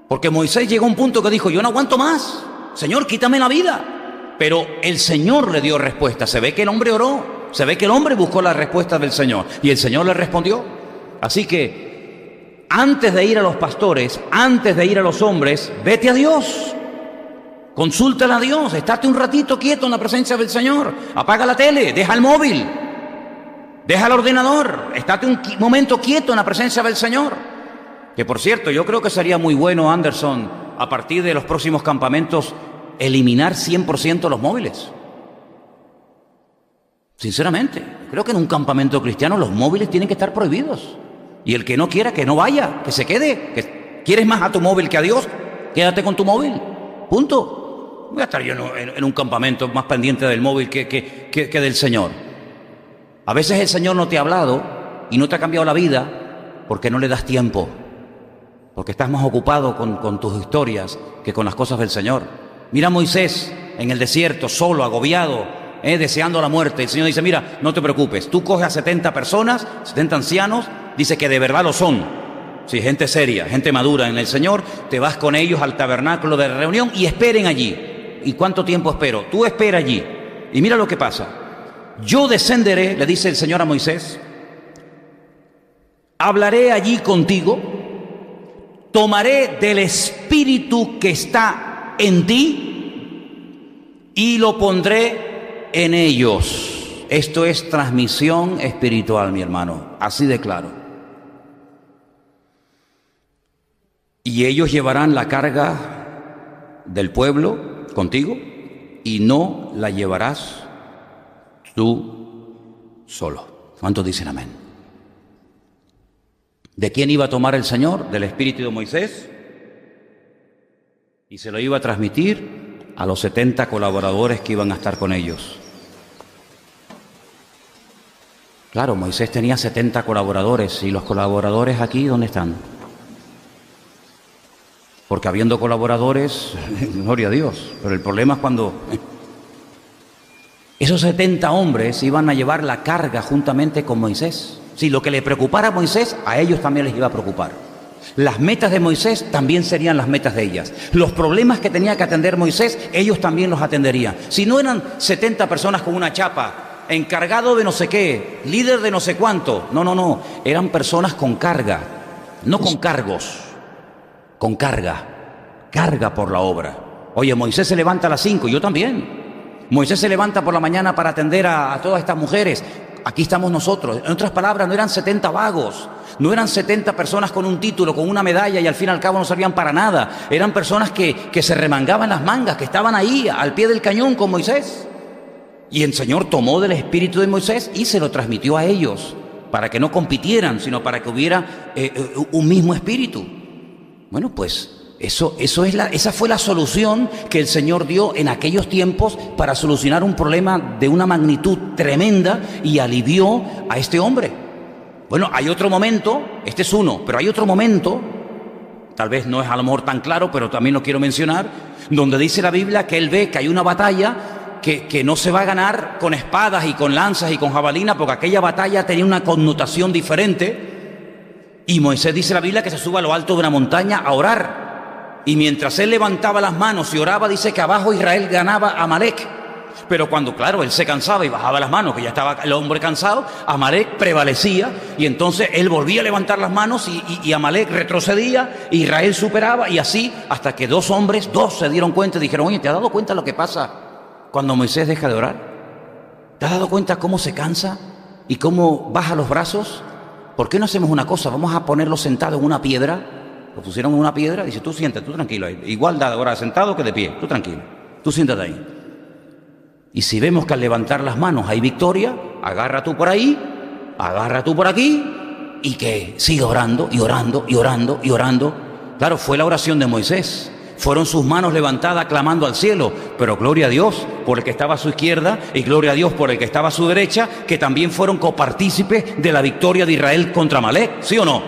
Speaker 1: Porque Moisés llegó a un punto que dijo, yo no aguanto más, Señor, quítame la vida. Pero el Señor le dio respuesta. Se ve que el hombre oró, se ve que el hombre buscó la respuesta del Señor y el Señor le respondió. Así que antes de ir a los pastores, antes de ir a los hombres, vete a Dios. Consúltale a Dios, estate un ratito quieto en la presencia del Señor, apaga la tele, deja el móvil, deja el ordenador, estate un momento quieto en la presencia del Señor. Que por cierto, yo creo que sería muy bueno, Anderson, a partir de los próximos campamentos, eliminar 100% los móviles. Sinceramente, creo que en un campamento cristiano los móviles tienen que estar prohibidos. Y el que no quiera, que no vaya, que se quede. Que ¿quieres más a tu móvil que a Dios? Quédate con tu móvil, punto. Voy a estar yo en un campamento más pendiente del móvil que del Señor. A veces el Señor no te ha hablado y no te ha cambiado la vida porque no le das tiempo, porque estás más ocupado con tus historias que con las cosas del Señor. Mira a Moisés en el desierto, solo, agobiado, deseando la muerte. El Señor dice, mira, no te preocupes, tú coges a 70 personas, 70 ancianos, dice que de verdad lo son. Sí, gente seria, gente madura en el Señor, te vas con ellos al tabernáculo de reunión y esperen allí. ¿Y cuánto tiempo espero? Tú espera allí. Y mira lo que pasa. Yo descenderé, le dice el Señor a Moisés, hablaré allí contigo, tomaré del espíritu que está en ti y lo pondré en ellos. Esto es transmisión espiritual, mi hermano, así de claro. Y ellos llevarán la carga del pueblo contigo y no la llevarás tú solo. ¿Cuántos dicen amén? ¿De quién iba a tomar el Señor? Del espíritu de Moisés. Y se lo iba a transmitir a los 70 colaboradores que iban a estar con ellos. Claro, Moisés tenía 70 colaboradores. ¿Y los colaboradores aquí dónde están? Porque habiendo colaboradores, gloria a Dios, pero el problema es cuando esos 70 hombres iban a llevar la carga juntamente con Moisés. Si lo que le preocupara a Moisés, a ellos también les iba a preocupar. Las metas de Moisés también serían las metas de ellas. Los problemas que tenía que atender Moisés, ellos también los atenderían. Si no eran 70 personas con una chapa, encargado de no sé qué, líder de no sé cuánto, no, eran personas con carga, no con cargos. Con carga por la obra. Oye, Moisés se levanta a las 5, yo también. Moisés se levanta por la mañana para atender a todas estas mujeres. Aquí estamos nosotros. En otras palabras, no eran 70 vagos, no eran 70 personas con un título, con una medalla y al fin y al cabo no servían para nada. Eran personas que se remangaban las mangas, que estaban ahí al pie del cañón con Moisés. Y el Señor tomó del espíritu de Moisés y se lo transmitió a ellos, para que no compitieran, sino para que hubiera un mismo espíritu. Bueno, pues esa fue la solución que el Señor dio en aquellos tiempos para solucionar un problema de una magnitud tremenda y alivió a este hombre. Bueno, hay otro momento, este es uno, pero hay otro momento, tal vez no es a lo mejor tan claro, pero también lo quiero mencionar, donde dice la Biblia que él ve que hay una batalla que no se va a ganar con espadas y con lanzas y con jabalina, porque aquella batalla tenía una connotación diferente. Y Moisés, dice la Biblia, que se sube a lo alto de una montaña a orar. Y mientras él levantaba las manos y oraba, dice que abajo Israel ganaba a Amalek. Pero cuando, claro, él se cansaba y bajaba las manos, que ya estaba el hombre cansado, Amalek prevalecía, y entonces él volvía a levantar las manos y Amalek retrocedía, Israel superaba, y así hasta que dos se dieron cuenta y dijeron: oye, ¿te has dado cuenta lo que pasa cuando Moisés deja de orar? ¿Te has dado cuenta cómo se cansa y cómo baja los brazos? ¿Por qué no hacemos una cosa? Vamos a ponerlo sentado en una piedra. Lo pusieron en una piedra, dice: tú siéntate, tú tranquilo ahí. Igual da ahora sentado que de pie, tú tranquilo, tú siéntate ahí. Y si vemos que al levantar las manos hay victoria, agarra tú por ahí, agarra tú por aquí, y que siga orando y orando y orando y orando. Claro, fue la oración de Moisés. Fueron sus manos levantadas clamando al cielo, pero gloria a Dios por el que estaba a su izquierda y gloria a Dios por el que estaba a su derecha, que también fueron copartícipes de la victoria de Israel contra Amalek, ¿sí o no?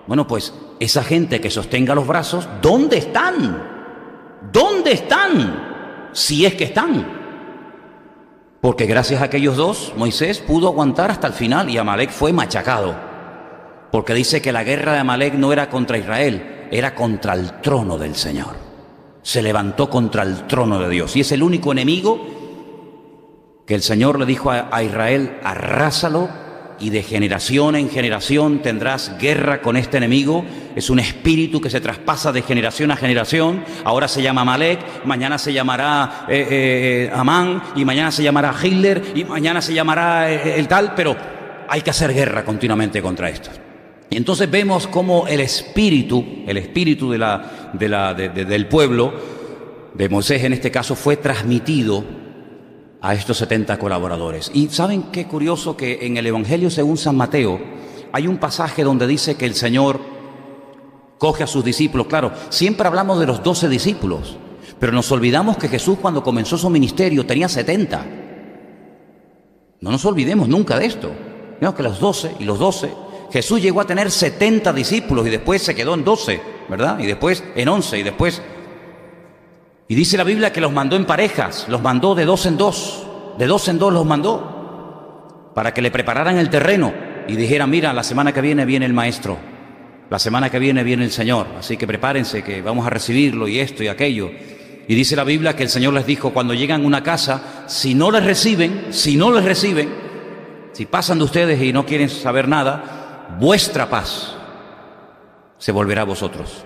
Speaker 1: Bueno, pues esa gente que sostenga los brazos, ¿dónde están? ¿Dónde están? Si es que están. Porque gracias a aquellos dos, Moisés pudo aguantar hasta el final y Amalek fue machacado. Porque dice que la guerra de Amalek no era contra Israel, era contra el trono del Señor. Se levantó contra el trono de Dios. Y es el único enemigo que el Señor le dijo a Israel: arrásalo, y de generación en generación tendrás guerra con este enemigo. Es un espíritu que se traspasa de generación a generación. Ahora se llama Amalek, mañana se llamará Amán, y mañana se llamará Hitler, y mañana se llamará el tal, pero hay que hacer guerra continuamente contra esto. Y entonces vemos cómo el espíritu del pueblo, de Moisés en este caso, fue transmitido a estos 70 colaboradores. Y ¿saben qué curioso? Que en el Evangelio según San Mateo hay un pasaje donde dice que el Señor coge a sus discípulos. Claro, siempre hablamos de los 12 discípulos, pero nos olvidamos que Jesús, cuando comenzó su ministerio, tenía 70. No nos olvidemos nunca de esto. Vemos que los 12 y los 12, Jesús llegó a tener 70 discípulos y después se quedó en 12, ¿verdad? Y después en 11 y después... Y dice la Biblia que los mandó en parejas, los mandó de dos en dos los mandó, para que le prepararan el terreno y dijeran: mira, la semana que viene el maestro, la semana que viene el Señor, así que prepárense que vamos a recibirlo, y esto y aquello. Y dice la Biblia que el Señor les dijo: cuando llegan a una casa, si no les reciben, si pasan de ustedes y no quieren saber nada, vuestra paz se volverá a vosotros.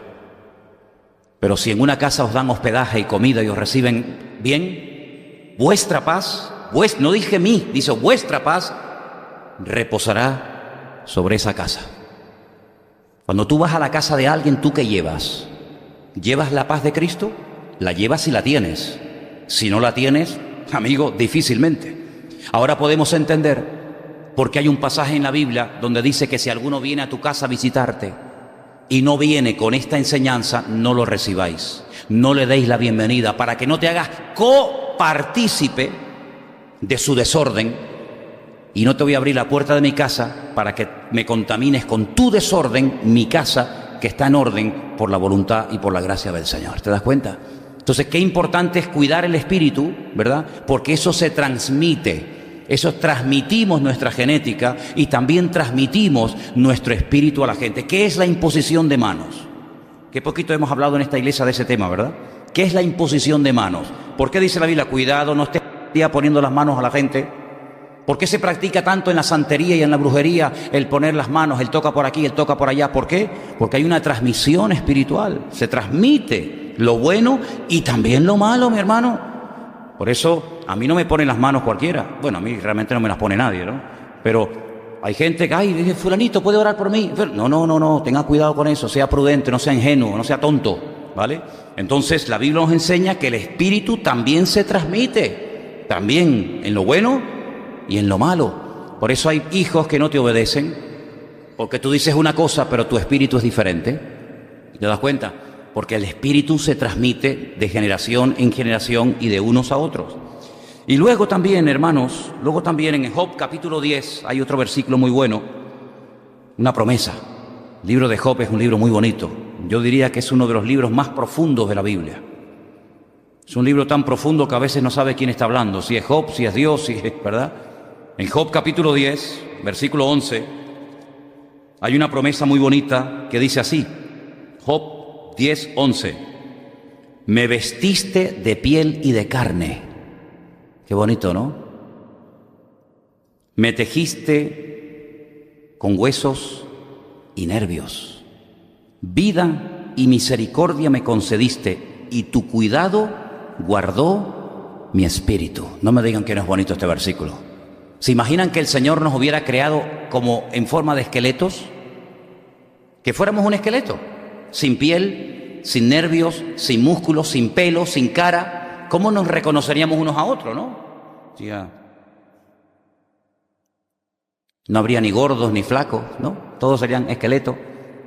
Speaker 1: Pero si en una casa os dan hospedaje y comida y os reciben bien, vuestra paz, no dije mí, dice vuestra paz, reposará sobre esa casa. Cuando tú vas a la casa de alguien, ¿tú qué llevas? ¿Llevas la paz de Cristo? La llevas si la tienes. Si no la tienes, amigo, difícilmente. Ahora podemos entender por qué hay un pasaje en la Biblia donde dice que si alguno viene a tu casa a visitarte y no viene con esta enseñanza, no lo recibáis, no le deis la bienvenida, para que no te hagas copartícipe de su desorden. Y no te voy a abrir la puerta de mi casa para que me contamines con tu desorden mi casa, que está en orden por la voluntad y por la gracia del Señor. ¿Te das cuenta? Entonces, qué importante es cuidar el espíritu, ¿verdad? Porque eso se transmite. Eso transmitimos nuestra genética y también transmitimos nuestro espíritu a la gente. ¿Qué es la imposición de manos? Qué poquito hemos hablado en esta iglesia de ese tema, ¿verdad? ¿Qué es la imposición de manos? ¿Por qué dice la Biblia: cuidado, no estés poniendo las manos a la gente? ¿Por qué se practica tanto en la santería y en la brujería el poner las manos, el toca por aquí, el toca por allá? ¿Por qué? Porque hay una transmisión espiritual. Se transmite lo bueno y también lo malo, mi hermano. Por eso a mí no me ponen las manos cualquiera. Bueno, a mí realmente no me las pone nadie, ¿no? Pero hay gente que, dice: fulanito, ¿puede orar por mí? No, tenga cuidado con eso, sea prudente, no sea ingenuo, no sea tonto, ¿vale? Entonces la Biblia nos enseña que el espíritu también se transmite, también en lo bueno y en lo malo. Por eso hay hijos que no te obedecen, porque tú dices una cosa, pero tu espíritu es diferente. ¿Te das cuenta? Porque el espíritu se transmite de generación en generación y de unos a otros. Y luego también, hermanos, en Job capítulo 10 hay otro versículo muy bueno, una promesa. El libro de Job es un libro muy bonito. Yo diría que es uno de los libros más profundos de la Biblia. Es un libro tan profundo que a veces no sabe quién está hablando, si es Job, si es Dios, si es, ¿verdad? En Job capítulo 10, versículo 11, hay una promesa muy bonita que dice así, Job 10, 11, me vestiste de piel y de carne. Qué bonito, ¿no? Me tejiste con huesos y nervios. Vida y misericordia me concediste y tu cuidado guardó mi espíritu. No me digan que no es bonito este versículo. ¿Se imaginan que el Señor nos hubiera creado como en forma de esqueletos? Que fuéramos un esqueleto, sin piel, sin nervios, sin músculos, sin pelo, sin cara. ¿Cómo nos reconoceríamos unos a otros, no? Ya. No habría ni gordos ni flacos, ¿no? Todos serían esqueletos.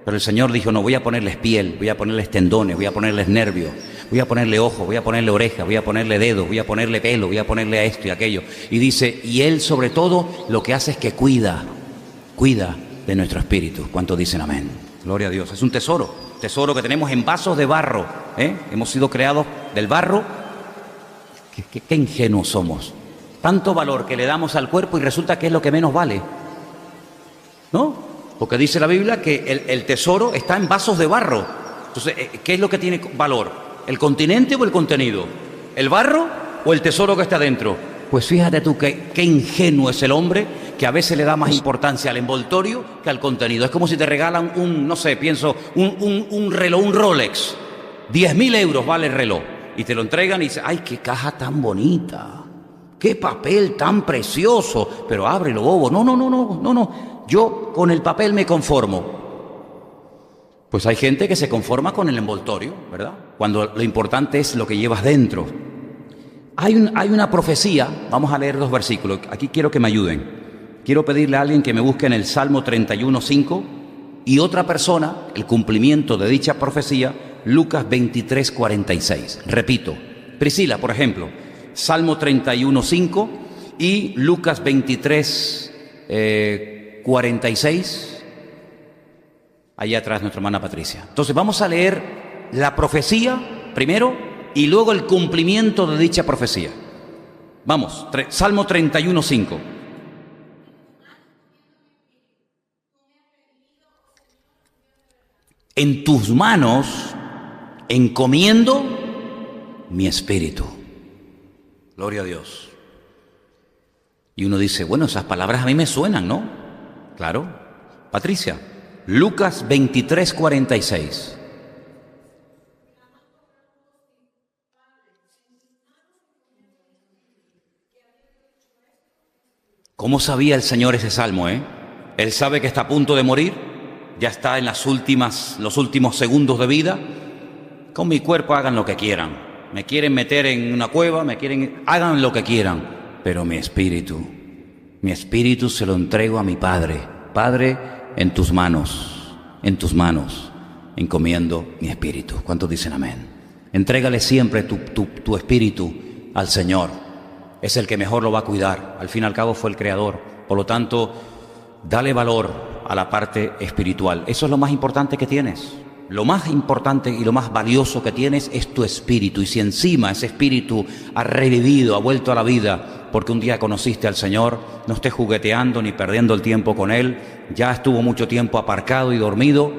Speaker 1: Pero el Señor dijo, no, voy a ponerles piel, voy a ponerles tendones, voy a ponerles nervios, voy a ponerle ojos, voy a ponerle orejas, voy a ponerle dedos, voy a ponerle pelo, voy a ponerle esto y aquello. Y dice, y Él sobre todo lo que hace es que cuida de nuestro espíritu. ¿Cuántos dicen amén? Gloria a Dios. Es un tesoro que tenemos en vasos de barro, ¿eh? Hemos sido creados del barro. Qué ingenuos somos. Tanto valor que le damos al cuerpo y resulta que es lo que menos vale, ¿no? Porque dice la Biblia que el tesoro está en vasos de barro. Entonces, ¿qué es lo que tiene valor? ¿El continente o el contenido? ¿El barro o el tesoro que está dentro? Pues fíjate tú qué ingenuo es el hombre que a veces le da más importancia al envoltorio que al contenido. Es como si te regalan un reloj, un Rolex. 10.000 euros vale el reloj. Y te lo entregan y dices, ¡ay, qué caja tan bonita! ¡Qué papel tan precioso! Pero ábrelo, bobo. No. Yo con el papel me conformo. Pues hay gente que se conforma con el envoltorio, ¿verdad? Cuando lo importante es lo que llevas dentro. Hay una profecía, vamos a leer 2 versículos, aquí quiero que me ayuden. Quiero pedirle a alguien que me busque en el Salmo 31:5 y otra persona, el cumplimiento de dicha profecía, Lucas 23:46. Repito, Priscila, por ejemplo, Salmo 31:5 y Lucas 23:46. Allá atrás nuestra hermana Patricia. Entonces vamos a leer la profecía primero y luego el cumplimiento de dicha profecía. Vamos, Salmo 31:5. En tus manos encomiendo mi espíritu. Gloria a Dios. Y uno dice, bueno, esas palabras a mí me suenan, ¿no? Claro. Patricia, Lucas 23:46. ¿Cómo sabía el Señor ese salmo, Él sabe que está a punto de morir, ya está en los últimos segundos de vida. Con mi cuerpo hagan lo que quieran. Me quieren meter en una cueva, hagan lo que quieran. Pero mi espíritu se lo entrego a mi Padre. Padre, en tus manos, encomiendo mi espíritu. ¿Cuántos dicen amén? Entrégale siempre tu espíritu al Señor. Es el que mejor lo va a cuidar. Al fin y al cabo fue el Creador. Por lo tanto, dale valor a la parte espiritual. Eso es lo más importante que tienes. Lo más importante y lo más valioso que tienes es tu espíritu. Y si encima ese espíritu ha revivido, ha vuelto a la vida, porque un día conociste al Señor, no estés jugueteando ni perdiendo el tiempo con Él. Ya estuvo mucho tiempo aparcado y dormido,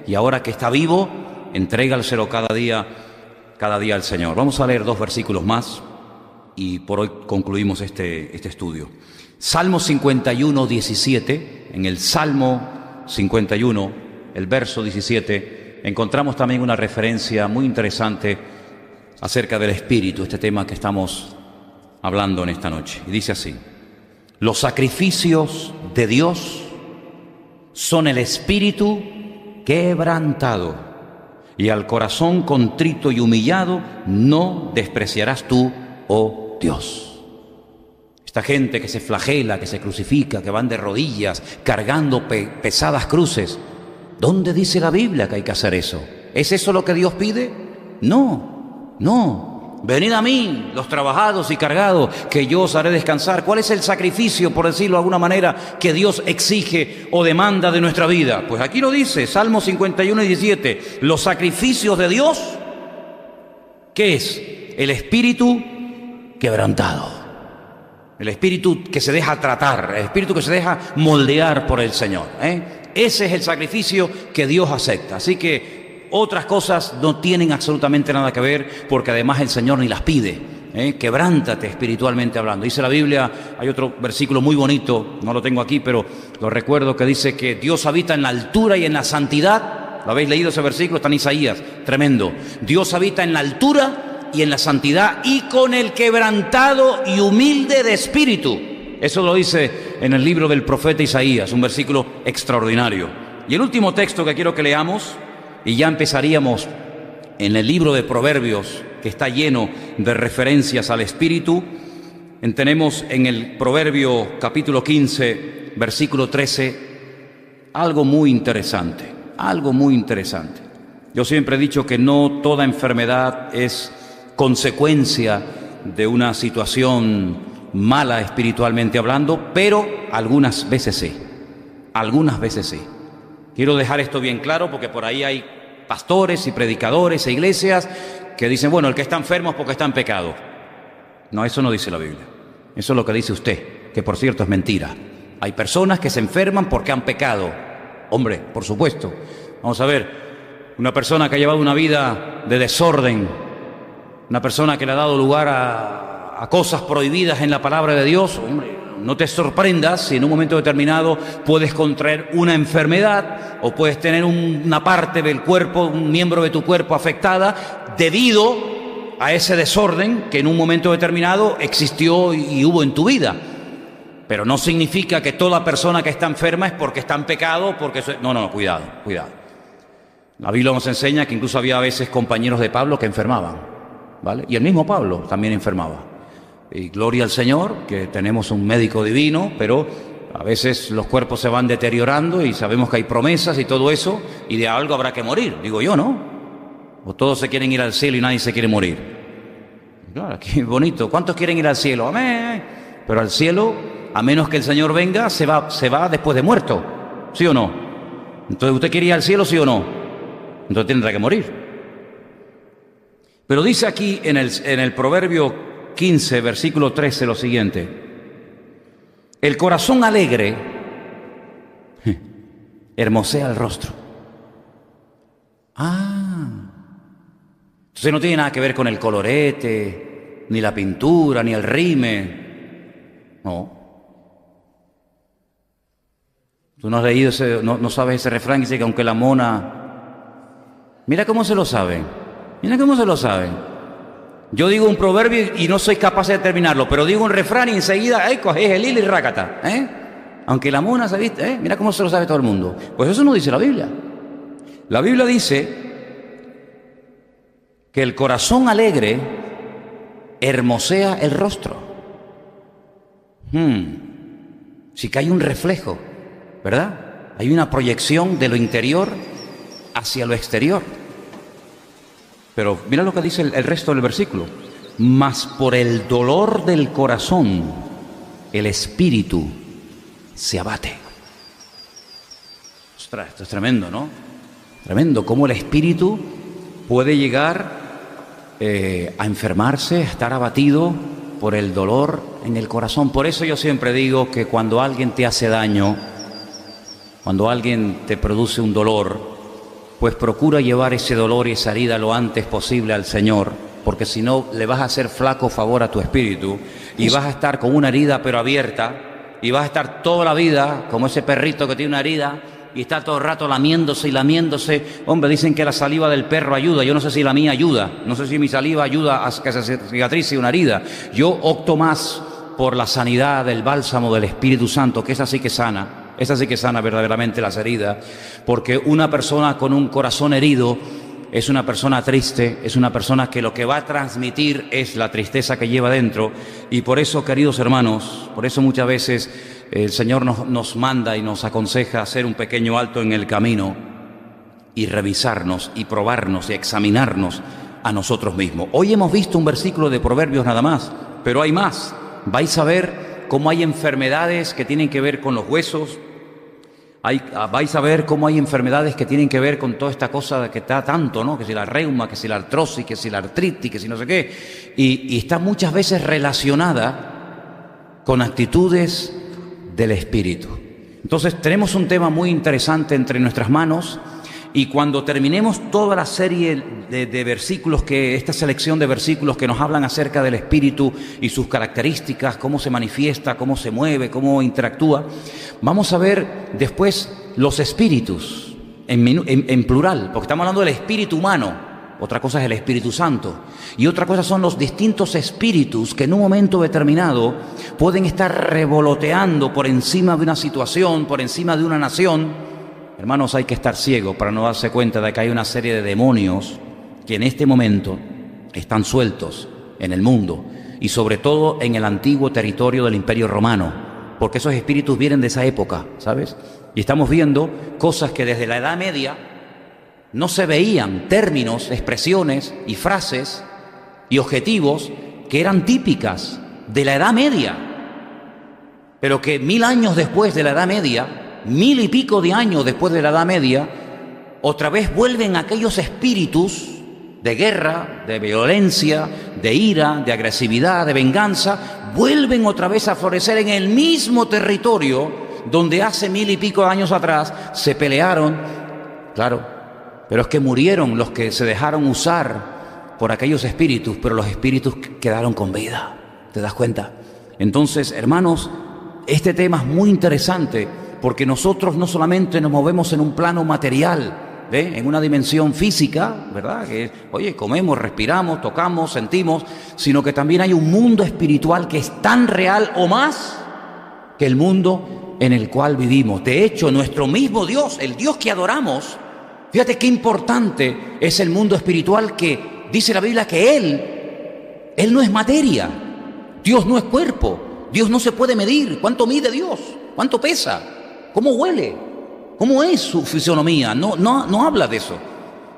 Speaker 1: y ahora que está vivo, entrégalselo cada día al Señor. Vamos a leer 2 versículos más y por hoy concluimos este estudio. Salmo 51:17. En el Salmo 51, el verso 17, encontramos también una referencia muy interesante acerca del espíritu, este tema que estamos hablando en esta noche. Y dice así: los sacrificios de Dios son el espíritu quebrantado, y al corazón contrito y humillado no despreciarás tú, oh Dios. Esta gente que se flagela, que se crucifica, que van de rodillas cargando pesadas cruces, ¿dónde dice la Biblia que hay que hacer eso? ¿Es eso lo que Dios pide? No. Venid a mí, los trabajados y cargados, que yo os haré descansar. ¿Cuál es el sacrificio, por decirlo de alguna manera, que Dios exige o demanda de nuestra vida? Pues aquí lo dice, Salmo 51:17. Los sacrificios de Dios, ¿qué es? El espíritu quebrantado. El espíritu que se deja tratar, el espíritu que se deja moldear por el Señor. Ese es el sacrificio que Dios acepta. Así que otras cosas no tienen absolutamente nada que ver, porque además el Señor ni las pide. Quebrántate espiritualmente hablando. Dice la Biblia, hay otro versículo muy bonito, no lo tengo aquí, pero lo recuerdo, que dice que Dios habita en la altura y en la santidad. ¿Lo habéis leído ese versículo? Está en Isaías, tremendo. Dios habita en la altura y en la santidad, y con el quebrantado y humilde de espíritu. Eso lo dice en el libro del profeta Isaías, un versículo extraordinario. Y el último texto que quiero que leamos, y ya empezaríamos en el libro de Proverbios, que está lleno de referencias al Espíritu. Tenemos en el Proverbio capítulo 15, versículo 13, algo muy interesante, algo muy interesante. Yo siempre he dicho que no toda enfermedad es consecuencia de una situación mala espiritualmente hablando, pero algunas veces sí, algunas veces sí. Quiero dejar esto bien claro, porque por ahí hay pastores y predicadores e iglesias que dicen, bueno, el que está enfermo es porque está en pecado. No, eso no dice la Biblia. Eso es lo que dice usted, que por cierto es mentira. Hay personas que se enferman porque han pecado. Hombre, por supuesto. Vamos a ver, una persona que ha llevado una vida de desorden, una persona que le ha dado lugar a cosas prohibidas en la palabra de Dios, hombre, no te sorprendas si en un momento determinado puedes contraer una enfermedad o puedes tener una parte del cuerpo, un miembro de tu cuerpo afectada debido a ese desorden que en un momento determinado existió y hubo en tu vida. Pero no significa que toda persona que está enferma es porque está en pecado, porque... No, cuidado. La Biblia nos enseña que incluso había a veces compañeros de Pablo que enfermaban, ¿vale? Y el mismo Pablo también enfermaba. Y gloria al Señor, que tenemos un médico divino, pero a veces los cuerpos se van deteriorando y sabemos que hay promesas y todo eso, y de algo habrá que morir, digo yo, ¿no? O todos se quieren ir al cielo y nadie se quiere morir. Claro, qué bonito. ¿Cuántos quieren ir al cielo? Amén. Pero al cielo, a menos que el Señor venga, se va después de muerto, ¿sí o no? Entonces, ¿usted quiere ir al cielo, sí o no? Entonces tendrá que morir. Pero dice aquí en el Proverbio 15, versículo 13, lo siguiente: el corazón alegre hermosea el rostro. Entonces no tiene nada que ver con el colorete, ni la pintura, ni el rime. No. Tú no has leído no sabes ese refrán que dice que aunque la mona... Mira cómo se lo saben. Yo digo un proverbio y no soy capaz de terminarlo, pero digo un refrán y enseguida, coges el hilo y rácata, Aunque la mona, ¿sabiste? Mira cómo se lo sabe todo el mundo. Pues eso no dice la Biblia. La Biblia dice que el corazón alegre hermosea el rostro. Sí que hay un reflejo, ¿verdad? Hay una proyección de lo interior hacia lo exterior. Pero mira lo que dice el resto del versículo: mas por el dolor del corazón el espíritu se abate. Ostras, esto es tremendo, ¿no? Tremendo cómo el espíritu puede llegar a enfermarse, a estar abatido por el dolor en el corazón. Por eso yo siempre digo que cuando alguien te hace daño, cuando alguien te produce un dolor, pues procura llevar ese dolor y esa herida lo antes posible al Señor, porque si no le vas a hacer flaco favor a tu espíritu y vas a estar con una herida pero abierta, y vas a estar toda la vida como ese perrito que tiene una herida y está todo el rato lamiéndose. Hombre, dicen que la saliva del perro ayuda. Yo no sé si la mía ayuda, no sé si mi saliva ayuda a que se cicatrice una herida. Yo opto más por la sanidad del bálsamo del Espíritu Santo, que esa sí que sana. Esa sí que sana verdaderamente las heridas, porque una persona con un corazón herido es una persona triste, es una persona que lo que va a transmitir es la tristeza que lleva dentro. Y por eso, queridos hermanos, por eso muchas veces el Señor nos manda y nos aconseja hacer un pequeño alto en el camino y revisarnos y probarnos y examinarnos a nosotros mismos. Hoy hemos visto un versículo de Proverbios nada más, pero hay más. Vais a ver cómo hay enfermedades que tienen que ver con los huesos. Vais a ver cómo hay enfermedades que tienen que ver con toda esta cosa que está tanto, ¿no? Que si la reuma, que si la artrosis, que si la artritis, que si no sé qué. Y está muchas veces relacionada con actitudes del espíritu. Entonces tenemos un tema muy interesante entre nuestras manos, y cuando terminemos toda la serie de versículos, esta selección de versículos que nos hablan acerca del espíritu y sus características, cómo se manifiesta, cómo se mueve, cómo interactúa, vamos a ver después los espíritus en plural, porque estamos hablando del espíritu humano. Otra cosa es el Espíritu Santo, y otra cosa son los distintos espíritus que en un momento determinado pueden estar revoloteando por encima de una situación, por encima de una nación. Hermanos, hay que estar ciegos para no darse cuenta de que hay una serie de demonios que en este momento están sueltos en el mundo, y sobre todo en el antiguo territorio del Imperio Romano, porque esos espíritus vienen de esa época, ¿sabes? Y estamos viendo cosas que desde la Edad Media no se veían, términos, expresiones y frases y objetivos que eran típicas de la Edad Media, pero que 1000 años después de la Edad Media, 1000 y pico de años después de la Edad Media, otra vez vuelven aquellos espíritus de guerra, de violencia, de ira, de agresividad, de venganza, vuelven otra vez a florecer en el mismo territorio donde hace 1000 y pico de años atrás se pelearon. Claro, pero es que murieron los que se dejaron usar por aquellos espíritus, pero los espíritus quedaron con vida. ¿Te das cuenta? Entonces, hermanos, este tema es muy interesante, porque nosotros no solamente nos movemos en un plano material, ¿ve? En una dimensión física, ¿verdad? Que, oye, comemos, respiramos, tocamos, sentimos, sino que también hay un mundo espiritual que es tan real o más que el mundo en el cual vivimos. De hecho, nuestro mismo Dios, el Dios que adoramos, fíjate qué importante es el mundo espiritual, que dice la Biblia que Él no es materia, Dios no es cuerpo, Dios no se puede medir. ¿Cuánto mide Dios? ¿Cuánto pesa? ¿Cómo huele? ¿Cómo es su fisonomía? No habla de eso.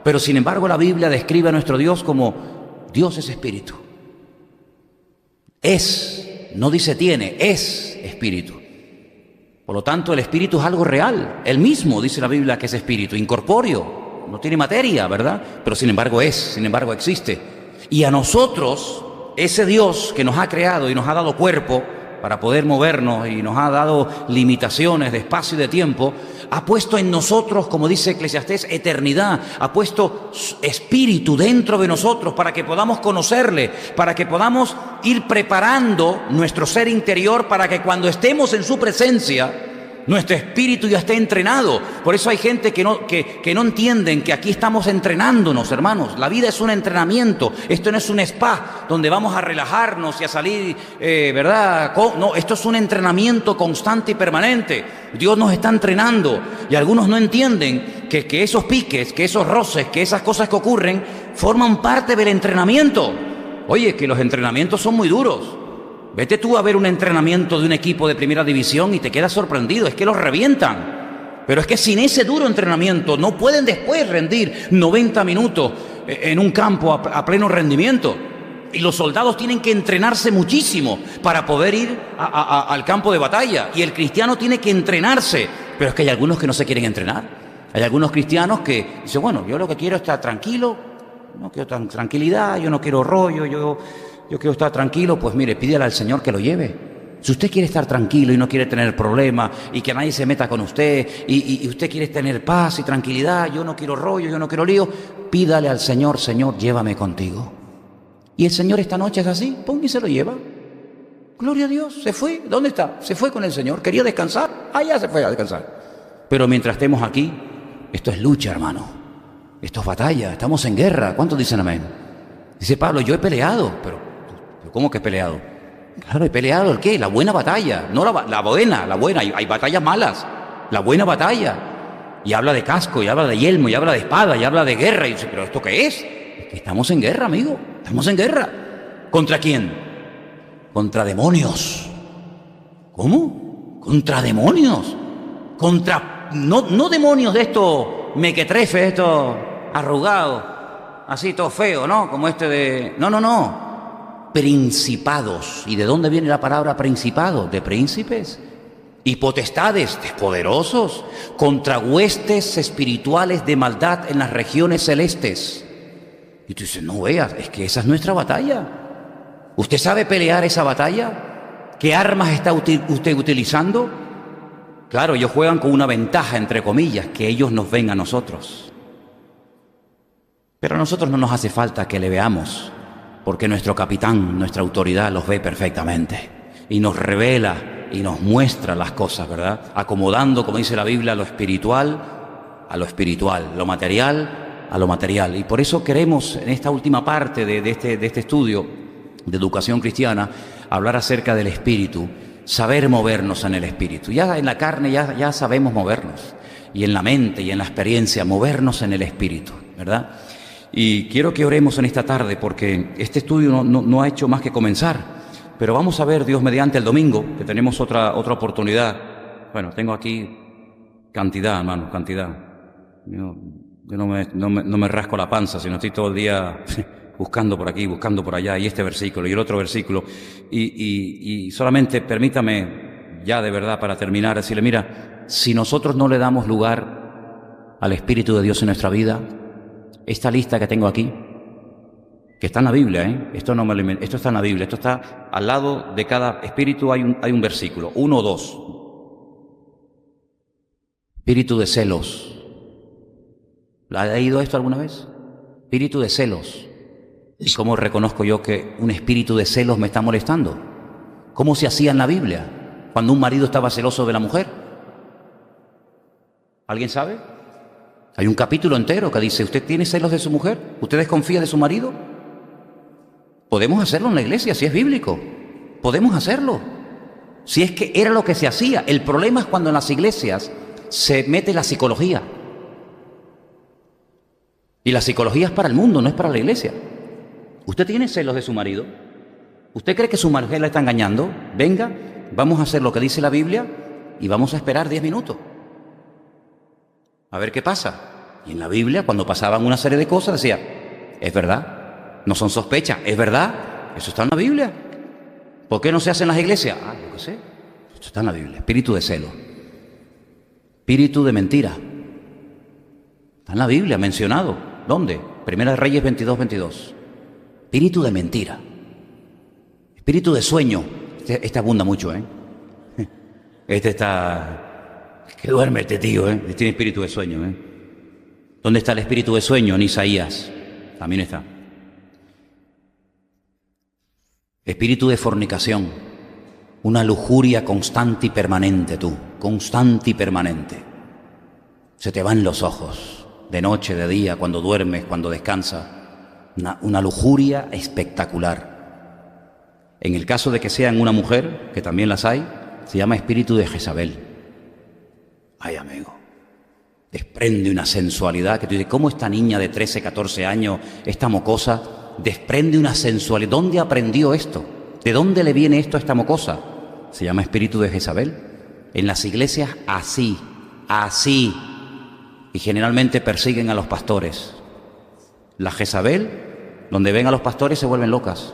Speaker 1: Pero sin embargo la Biblia describe a nuestro Dios como Dios es espíritu. No dice tiene, es espíritu. Por lo tanto, el espíritu es algo real. Él mismo dice la Biblia que es espíritu, incorpóreo, no tiene materia, ¿verdad? Pero sin embargo existe. Y a nosotros, ese Dios que nos ha creado y nos ha dado cuerpo para poder movernos y nos ha dado limitaciones de espacio y de tiempo, ha puesto en nosotros, como dice Eclesiastés, eternidad, ha puesto espíritu dentro de nosotros para que podamos conocerle, para que podamos ir preparando nuestro ser interior para que cuando estemos en su presencia, nuestro espíritu ya esté entrenado. Por eso hay gente que no entienden que aquí estamos entrenándonos, hermanos. La vida es un entrenamiento. Esto no es un spa donde vamos a relajarnos y a salir, ¿verdad? No, esto es un entrenamiento constante y permanente. Dios nos está entrenando, y algunos no entienden que esos piques, que esos roces, que esas cosas que ocurren forman parte del entrenamiento. Oye, que los entrenamientos son muy duros. Vete tú a ver un entrenamiento de un equipo de primera división y te quedas sorprendido, es que los revientan. Pero es que sin ese duro entrenamiento no pueden después rendir 90 minutos en un campo a pleno rendimiento. Y los soldados tienen que entrenarse muchísimo para poder ir al campo de batalla. Y el cristiano tiene que entrenarse. Pero es que hay algunos que no se quieren entrenar. Hay algunos cristianos que dicen, bueno, yo lo que quiero es estar tranquilo, no quiero tranquilidad, yo no quiero rollo, yo quiero estar tranquilo. Pues mire, pídele al Señor que lo lleve. Si usted quiere estar tranquilo y no quiere tener problemas y que nadie se meta con usted y usted quiere tener paz y tranquilidad, yo no quiero rollo, yo no quiero lío, pídale al Señor, Señor, llévame contigo. Y el Señor esta noche es así, pum, y se lo lleva. Gloria a Dios, se fue. ¿Dónde está? Se fue con el Señor. ¿Quería descansar? Ya se fue a descansar. Pero mientras estemos aquí, esto es lucha, hermano. Esto es batalla, estamos en guerra. ¿Cuántos dicen amén? Dice Pablo, yo he peleado. Pero ¿cómo que he peleado? Claro, he peleado, ¿el qué? La buena batalla, no la buena, hay batallas malas, la buena batalla. Y habla de casco, y habla de yelmo, y habla de espada, y habla de guerra. Y dice, ¿pero esto qué es? Es que estamos en guerra, amigo, estamos en guerra. ¿Contra quién? Contra demonios. ¿Cómo? Contra demonios. No demonios de estos mequetrefes, estos arrugados, así todo feo, ¿no? Como este de... No, no, no. Principados. ¿Y de dónde viene la palabra principado? De príncipes. Y potestades, de poderosos, contra huestes espirituales de maldad en las regiones celestes. Y tú dices, no veas, es que esa es nuestra batalla. ¿Usted sabe pelear esa batalla? ¿Qué armas está usted utilizando? Claro, ellos juegan con una ventaja, entre comillas, que ellos nos ven a nosotros. Pero a nosotros no nos hace falta que le veamos, porque nuestro capitán, nuestra autoridad los ve perfectamente y nos revela y nos muestra las cosas, ¿verdad? Acomodando, como dice la Biblia, lo espiritual a lo espiritual, lo material a lo material. Y por eso queremos, en esta última parte de este estudio de educación cristiana, hablar acerca del espíritu, saber movernos en el espíritu. Ya en la carne ya sabemos movernos, y en la mente y en la experiencia, movernos en el espíritu, ¿verdad? Y quiero que oremos en esta tarde, porque este estudio no ha hecho más que comenzar. Pero vamos a ver, Dios mediante, el domingo, que tenemos otra oportunidad. Bueno, tengo aquí cantidad, hermano, cantidad. Yo no me rasco la panza, sino estoy todo el día buscando por aquí, buscando por allá, y este versículo, y el otro versículo. Y solamente permítame, ya de verdad, para terminar, decirle, mira, si nosotros no le damos lugar al Espíritu de Dios en nuestra vida, esta lista que tengo aquí, que está en la Biblia, esto no me lo invento, esto está en la Biblia, esto está al lado de cada espíritu, hay un versículo, 1 o 2. Espíritu de celos. ¿La ha leído esto alguna vez? Espíritu de celos. ¿Y cómo reconozco yo que un espíritu de celos me está molestando? ¿Cómo se hacía en la Biblia cuando un marido estaba celoso de la mujer? ¿Alguien sabe? Hay un capítulo entero que dice, ¿usted tiene celos de su mujer? ¿Usted desconfía de su marido? Podemos hacerlo en la iglesia, si es bíblico. Podemos hacerlo. Si es que era lo que se hacía. El problema es cuando en las iglesias se mete la psicología. Y la psicología es para el mundo, no es para la iglesia. ¿Usted tiene celos de su marido? ¿Usted cree que su mujer la está engañando? Venga, vamos a hacer lo que dice la Biblia y vamos a esperar 10 minutos. A ver qué pasa. Y en la Biblia, cuando pasaban una serie de cosas, decía, es verdad. No son sospechas, es verdad, eso está en la Biblia. ¿Por qué no se hace en las iglesias? Yo qué sé, esto está en la Biblia. Espíritu de celo, espíritu de mentira, está en la Biblia mencionado. ¿Dónde? Primera de Reyes 22:22. Espíritu de mentira, espíritu de sueño. Este abunda mucho, Este está... que duerme este tío, tiene espíritu de sueño, ¿Dónde está el espíritu de sueño? En Isaías también está. Espíritu de fornicación, una lujuria constante y permanente, constante y permanente. Se te van los ojos, de noche, de día, cuando duermes, cuando descansas. Una lujuria espectacular. En el caso de que sean una mujer, que también las hay, se llama espíritu de Jezabel. Ay, amigo, desprende una sensualidad que tú dices, ¿cómo esta niña de 13, 14 años, esta mocosa, desprende una sensualidad? ¿Dónde aprendió esto? ¿De dónde le viene esto a esta mocosa? Se llama espíritu de Jezabel. En las iglesias así. Y generalmente persiguen a los pastores. La Jezabel, donde ven a los pastores, se vuelven locas.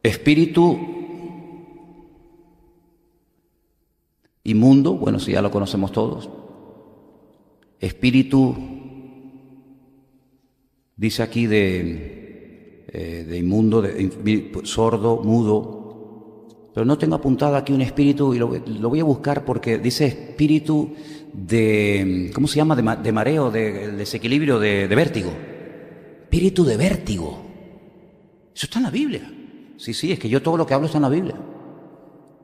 Speaker 1: Espíritu inmundo, bueno, si ya lo conocemos todos. Espíritu, dice aquí de inmundo, sordo, mudo. Pero no tengo apuntado aquí un espíritu, y lo voy a buscar porque dice espíritu de, ¿cómo se llama? De mareo, de desequilibrio, de vértigo. Espíritu de vértigo. Eso está en la Biblia. Sí, es que yo todo lo que hablo está en la Biblia.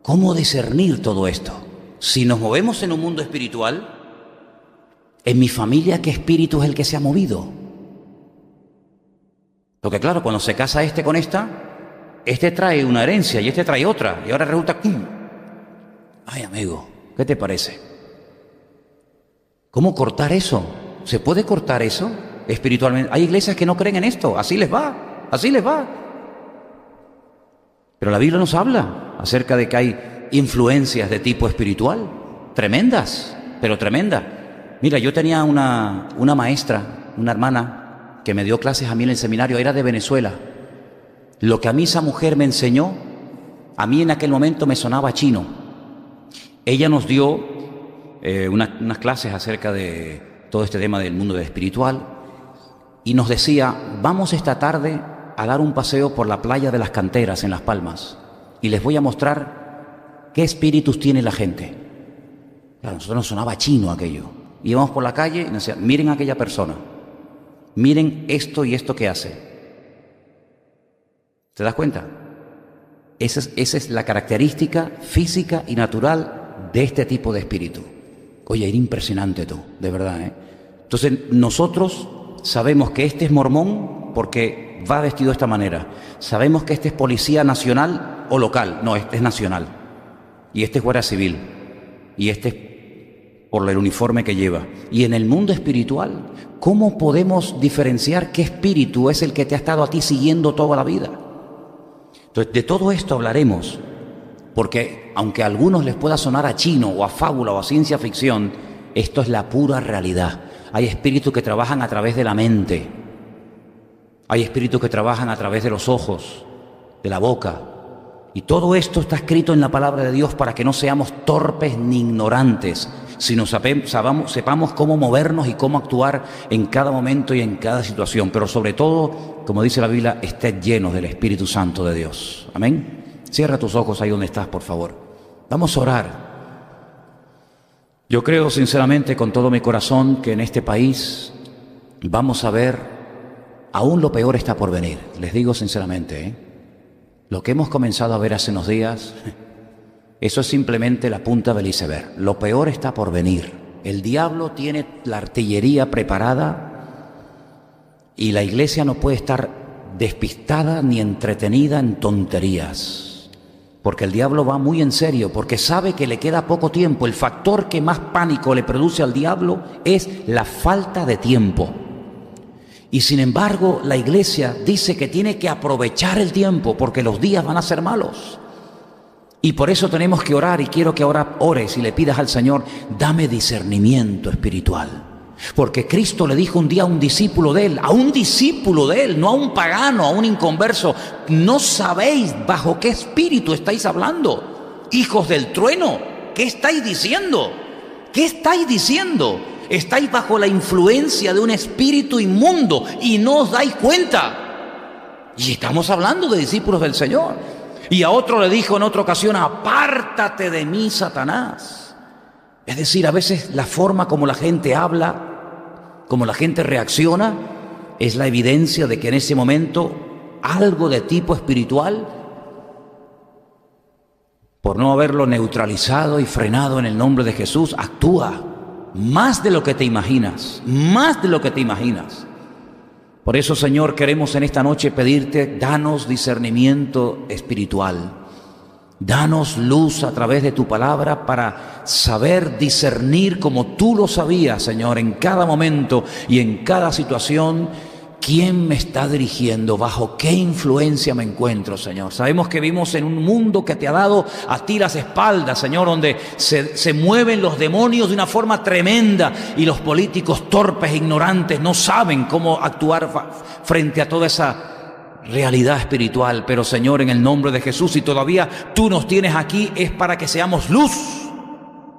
Speaker 1: ¿Cómo discernir todo esto? Si nos movemos en un mundo espiritual, en mi familia, ¿qué espíritu es el que se ha movido? Porque claro, cuando se casa este con esta, este trae una herencia y este trae otra, y ahora resulta... Ay, amigo, ¿qué te parece? ¿Cómo cortar eso? ¿Se puede cortar eso espiritualmente? Hay iglesias que no creen en esto, así les va. Pero la Biblia nos habla acerca de que hay influencias de tipo espiritual, tremendas, pero tremendas. Mira, yo tenía una maestra, una hermana, que me dio clases a mí en el seminario, era de Venezuela. Lo que a mí esa mujer me enseñó, a mí en aquel momento me sonaba chino. Ella nos dio unas clases acerca de todo este tema del mundo espiritual y nos decía, vamos esta tarde a dar un paseo por la playa de las Canteras en Las Palmas y les voy a mostrar qué espíritus tiene la gente. Claro, a nosotros nos sonaba chino aquello. Íbamos por la calle y nos decían, miren a aquella persona, miren esto y esto que hace. ¿Te das cuenta? Esa es la característica física y natural de este tipo de espíritu. Oye, era impresionante tú, de verdad, ¿eh? Entonces nosotros sabemos que este es mormón porque va vestido de esta manera. Sabemos que este es policía nacional o local. No, este es nacional. Y este es guardia civil. Y este es por el uniforme que lleva. Y en el mundo espiritual, ¿cómo podemos diferenciar qué espíritu es el que te ha estado a ti siguiendo toda la vida? Entonces, de todo esto hablaremos. Porque aunque a algunos les pueda sonar a chino o a fábula o a ciencia ficción, esto es la pura realidad. Hay espíritus que trabajan a través de la mente. Hay espíritus que trabajan a través de los ojos, de la boca. Y todo esto está escrito en la palabra de Dios para que no seamos torpes ni ignorantes, sino sepamos cómo movernos y cómo actuar en cada momento y en cada situación. Pero sobre todo, como dice la Biblia, estés llenos del Espíritu Santo de Dios. Amén. Cierra tus ojos ahí donde estás, por favor. Vamos a orar. Yo creo sinceramente con todo mi corazón que en este país vamos a ver, aún lo peor está por venir. Les digo sinceramente, lo que hemos comenzado a ver hace unos días, eso es simplemente la punta del iceberg. Lo peor está por venir. El diablo tiene la artillería preparada y la iglesia no puede estar despistada ni entretenida en tonterías. Porque el diablo va muy en serio, porque sabe que le queda poco tiempo. El factor que más pánico le produce al diablo es la falta de tiempo. Y sin embargo, la iglesia dice que tiene que aprovechar el tiempo porque los días van a ser malos. Y por eso tenemos que orar, y quiero que ahora ores y le pidas al Señor, dame discernimiento espiritual. Porque Cristo le dijo un día a un discípulo de él, no a un pagano, a un inconverso, no sabéis bajo qué espíritu estáis hablando, hijos del trueno. ¿Qué estáis diciendo? ¿Qué estáis diciendo? Estáis bajo la influencia de un espíritu inmundo y no os dais cuenta. Y estamos hablando de discípulos del Señor. Y a otro le dijo en otra ocasión, apártate de mí, Satanás. Es decir, a veces la forma como la gente habla, como la gente reacciona, es la evidencia de que en ese momento algo de tipo espiritual, por no haberlo neutralizado y frenado en el nombre de Jesús, actúa más de lo que te imaginas, más de lo que te imaginas. Por eso, Señor, queremos en esta noche pedirte, danos discernimiento espiritual. Danos luz a través de tu palabra para saber discernir como tú lo sabías, Señor, en cada momento y en cada situación, quién me está dirigiendo, bajo qué influencia me encuentro, Señor. Sabemos que vivimos en un mundo que te ha dado a ti las espaldas, Señor, donde se mueven los demonios de una forma tremenda y los políticos torpes e ignorantes no saben cómo actuar frente a toda esa realidad espiritual. Pero Señor, en el nombre de Jesús, si todavía tú nos tienes aquí, es para que seamos luz,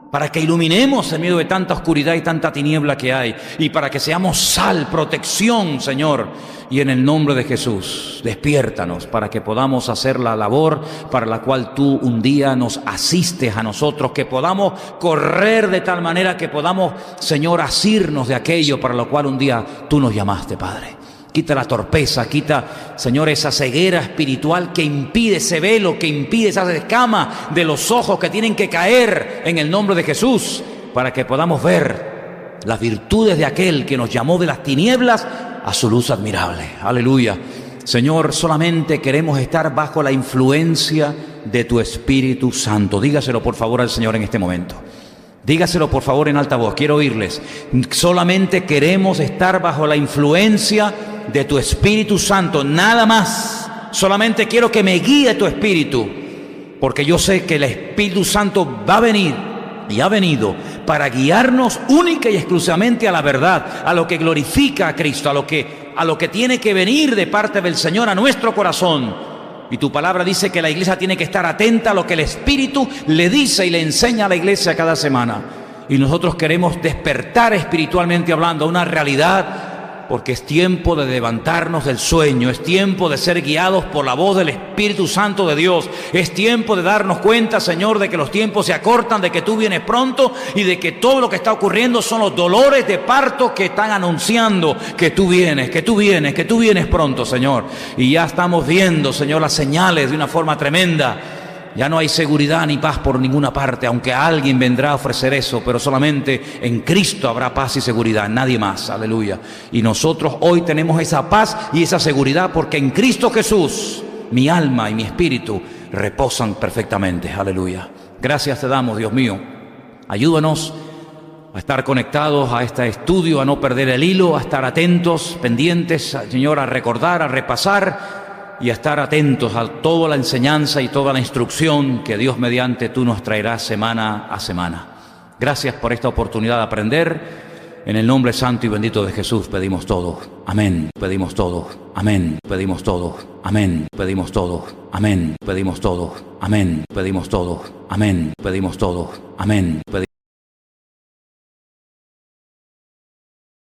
Speaker 1: para que iluminemos en medio de tanta oscuridad y tanta tiniebla que hay, y para que seamos sal, protección, Señor. Y en el nombre de Jesús, despiértanos para que podamos hacer la labor para la cual tú un día nos asistes a nosotros, que podamos correr de tal manera que podamos, Señor, asirnos de aquello para lo cual un día tú nos llamaste, Padre. Quita la torpeza, quita, Señor, esa ceguera espiritual que impide, ese velo que impide, esa escama de los ojos que tienen que caer en el nombre de Jesús, para que podamos ver las virtudes de aquel que nos llamó de las tinieblas a su luz admirable. Aleluya. Señor, solamente queremos estar bajo la influencia de tu Espíritu Santo. Dígaselo por favor al Señor en este momento. Dígaselo por favor en alta voz, quiero oírles. Solamente queremos estar bajo la influencia de tu Espíritu Santo, nada más. Solamente quiero que me guíe tu Espíritu, porque yo sé que el Espíritu Santo va a venir y ha venido para guiarnos única y exclusivamente a la verdad, a lo que glorifica a Cristo, a lo que tiene que venir de parte del Señor a nuestro corazón. Y tu palabra dice que la iglesia tiene que estar atenta a lo que el Espíritu le dice y le enseña a la iglesia cada semana. Y nosotros queremos despertar espiritualmente hablando a una realidad, porque es tiempo de levantarnos del sueño, es tiempo de ser guiados por la voz del Espíritu Santo de Dios, es tiempo de darnos cuenta, Señor, de que los tiempos se acortan, de que tú vienes pronto y de que todo lo que está ocurriendo son los dolores de parto que están anunciando que tú vienes, que tú vienes, que tú vienes pronto, Señor. Y ya estamos viendo, Señor, las señales de una forma tremenda. Ya no hay seguridad ni paz por ninguna parte, aunque alguien vendrá a ofrecer eso, pero solamente en Cristo habrá paz y seguridad, nadie más, aleluya. Y nosotros hoy tenemos esa paz y esa seguridad porque en Cristo Jesús mi alma y mi espíritu reposan perfectamente, aleluya. Gracias te damos, Dios mío. Ayúdanos a estar conectados a este estudio, a no perder el hilo, a estar atentos, pendientes, Señor, a recordar, a repasar y a estar atentos a toda la enseñanza y toda la instrucción que Dios mediante tú nos traerás semana a semana. Gracias por esta oportunidad de aprender. En el nombre santo y bendito de Jesús pedimos todo. Amén. Pedimos todo. Amén. Pedimos todo. Amén. Pedimos todo. Amén. Pedimos todo. Amén. Pedimos todo. Amén. Pedimos todo. Amén.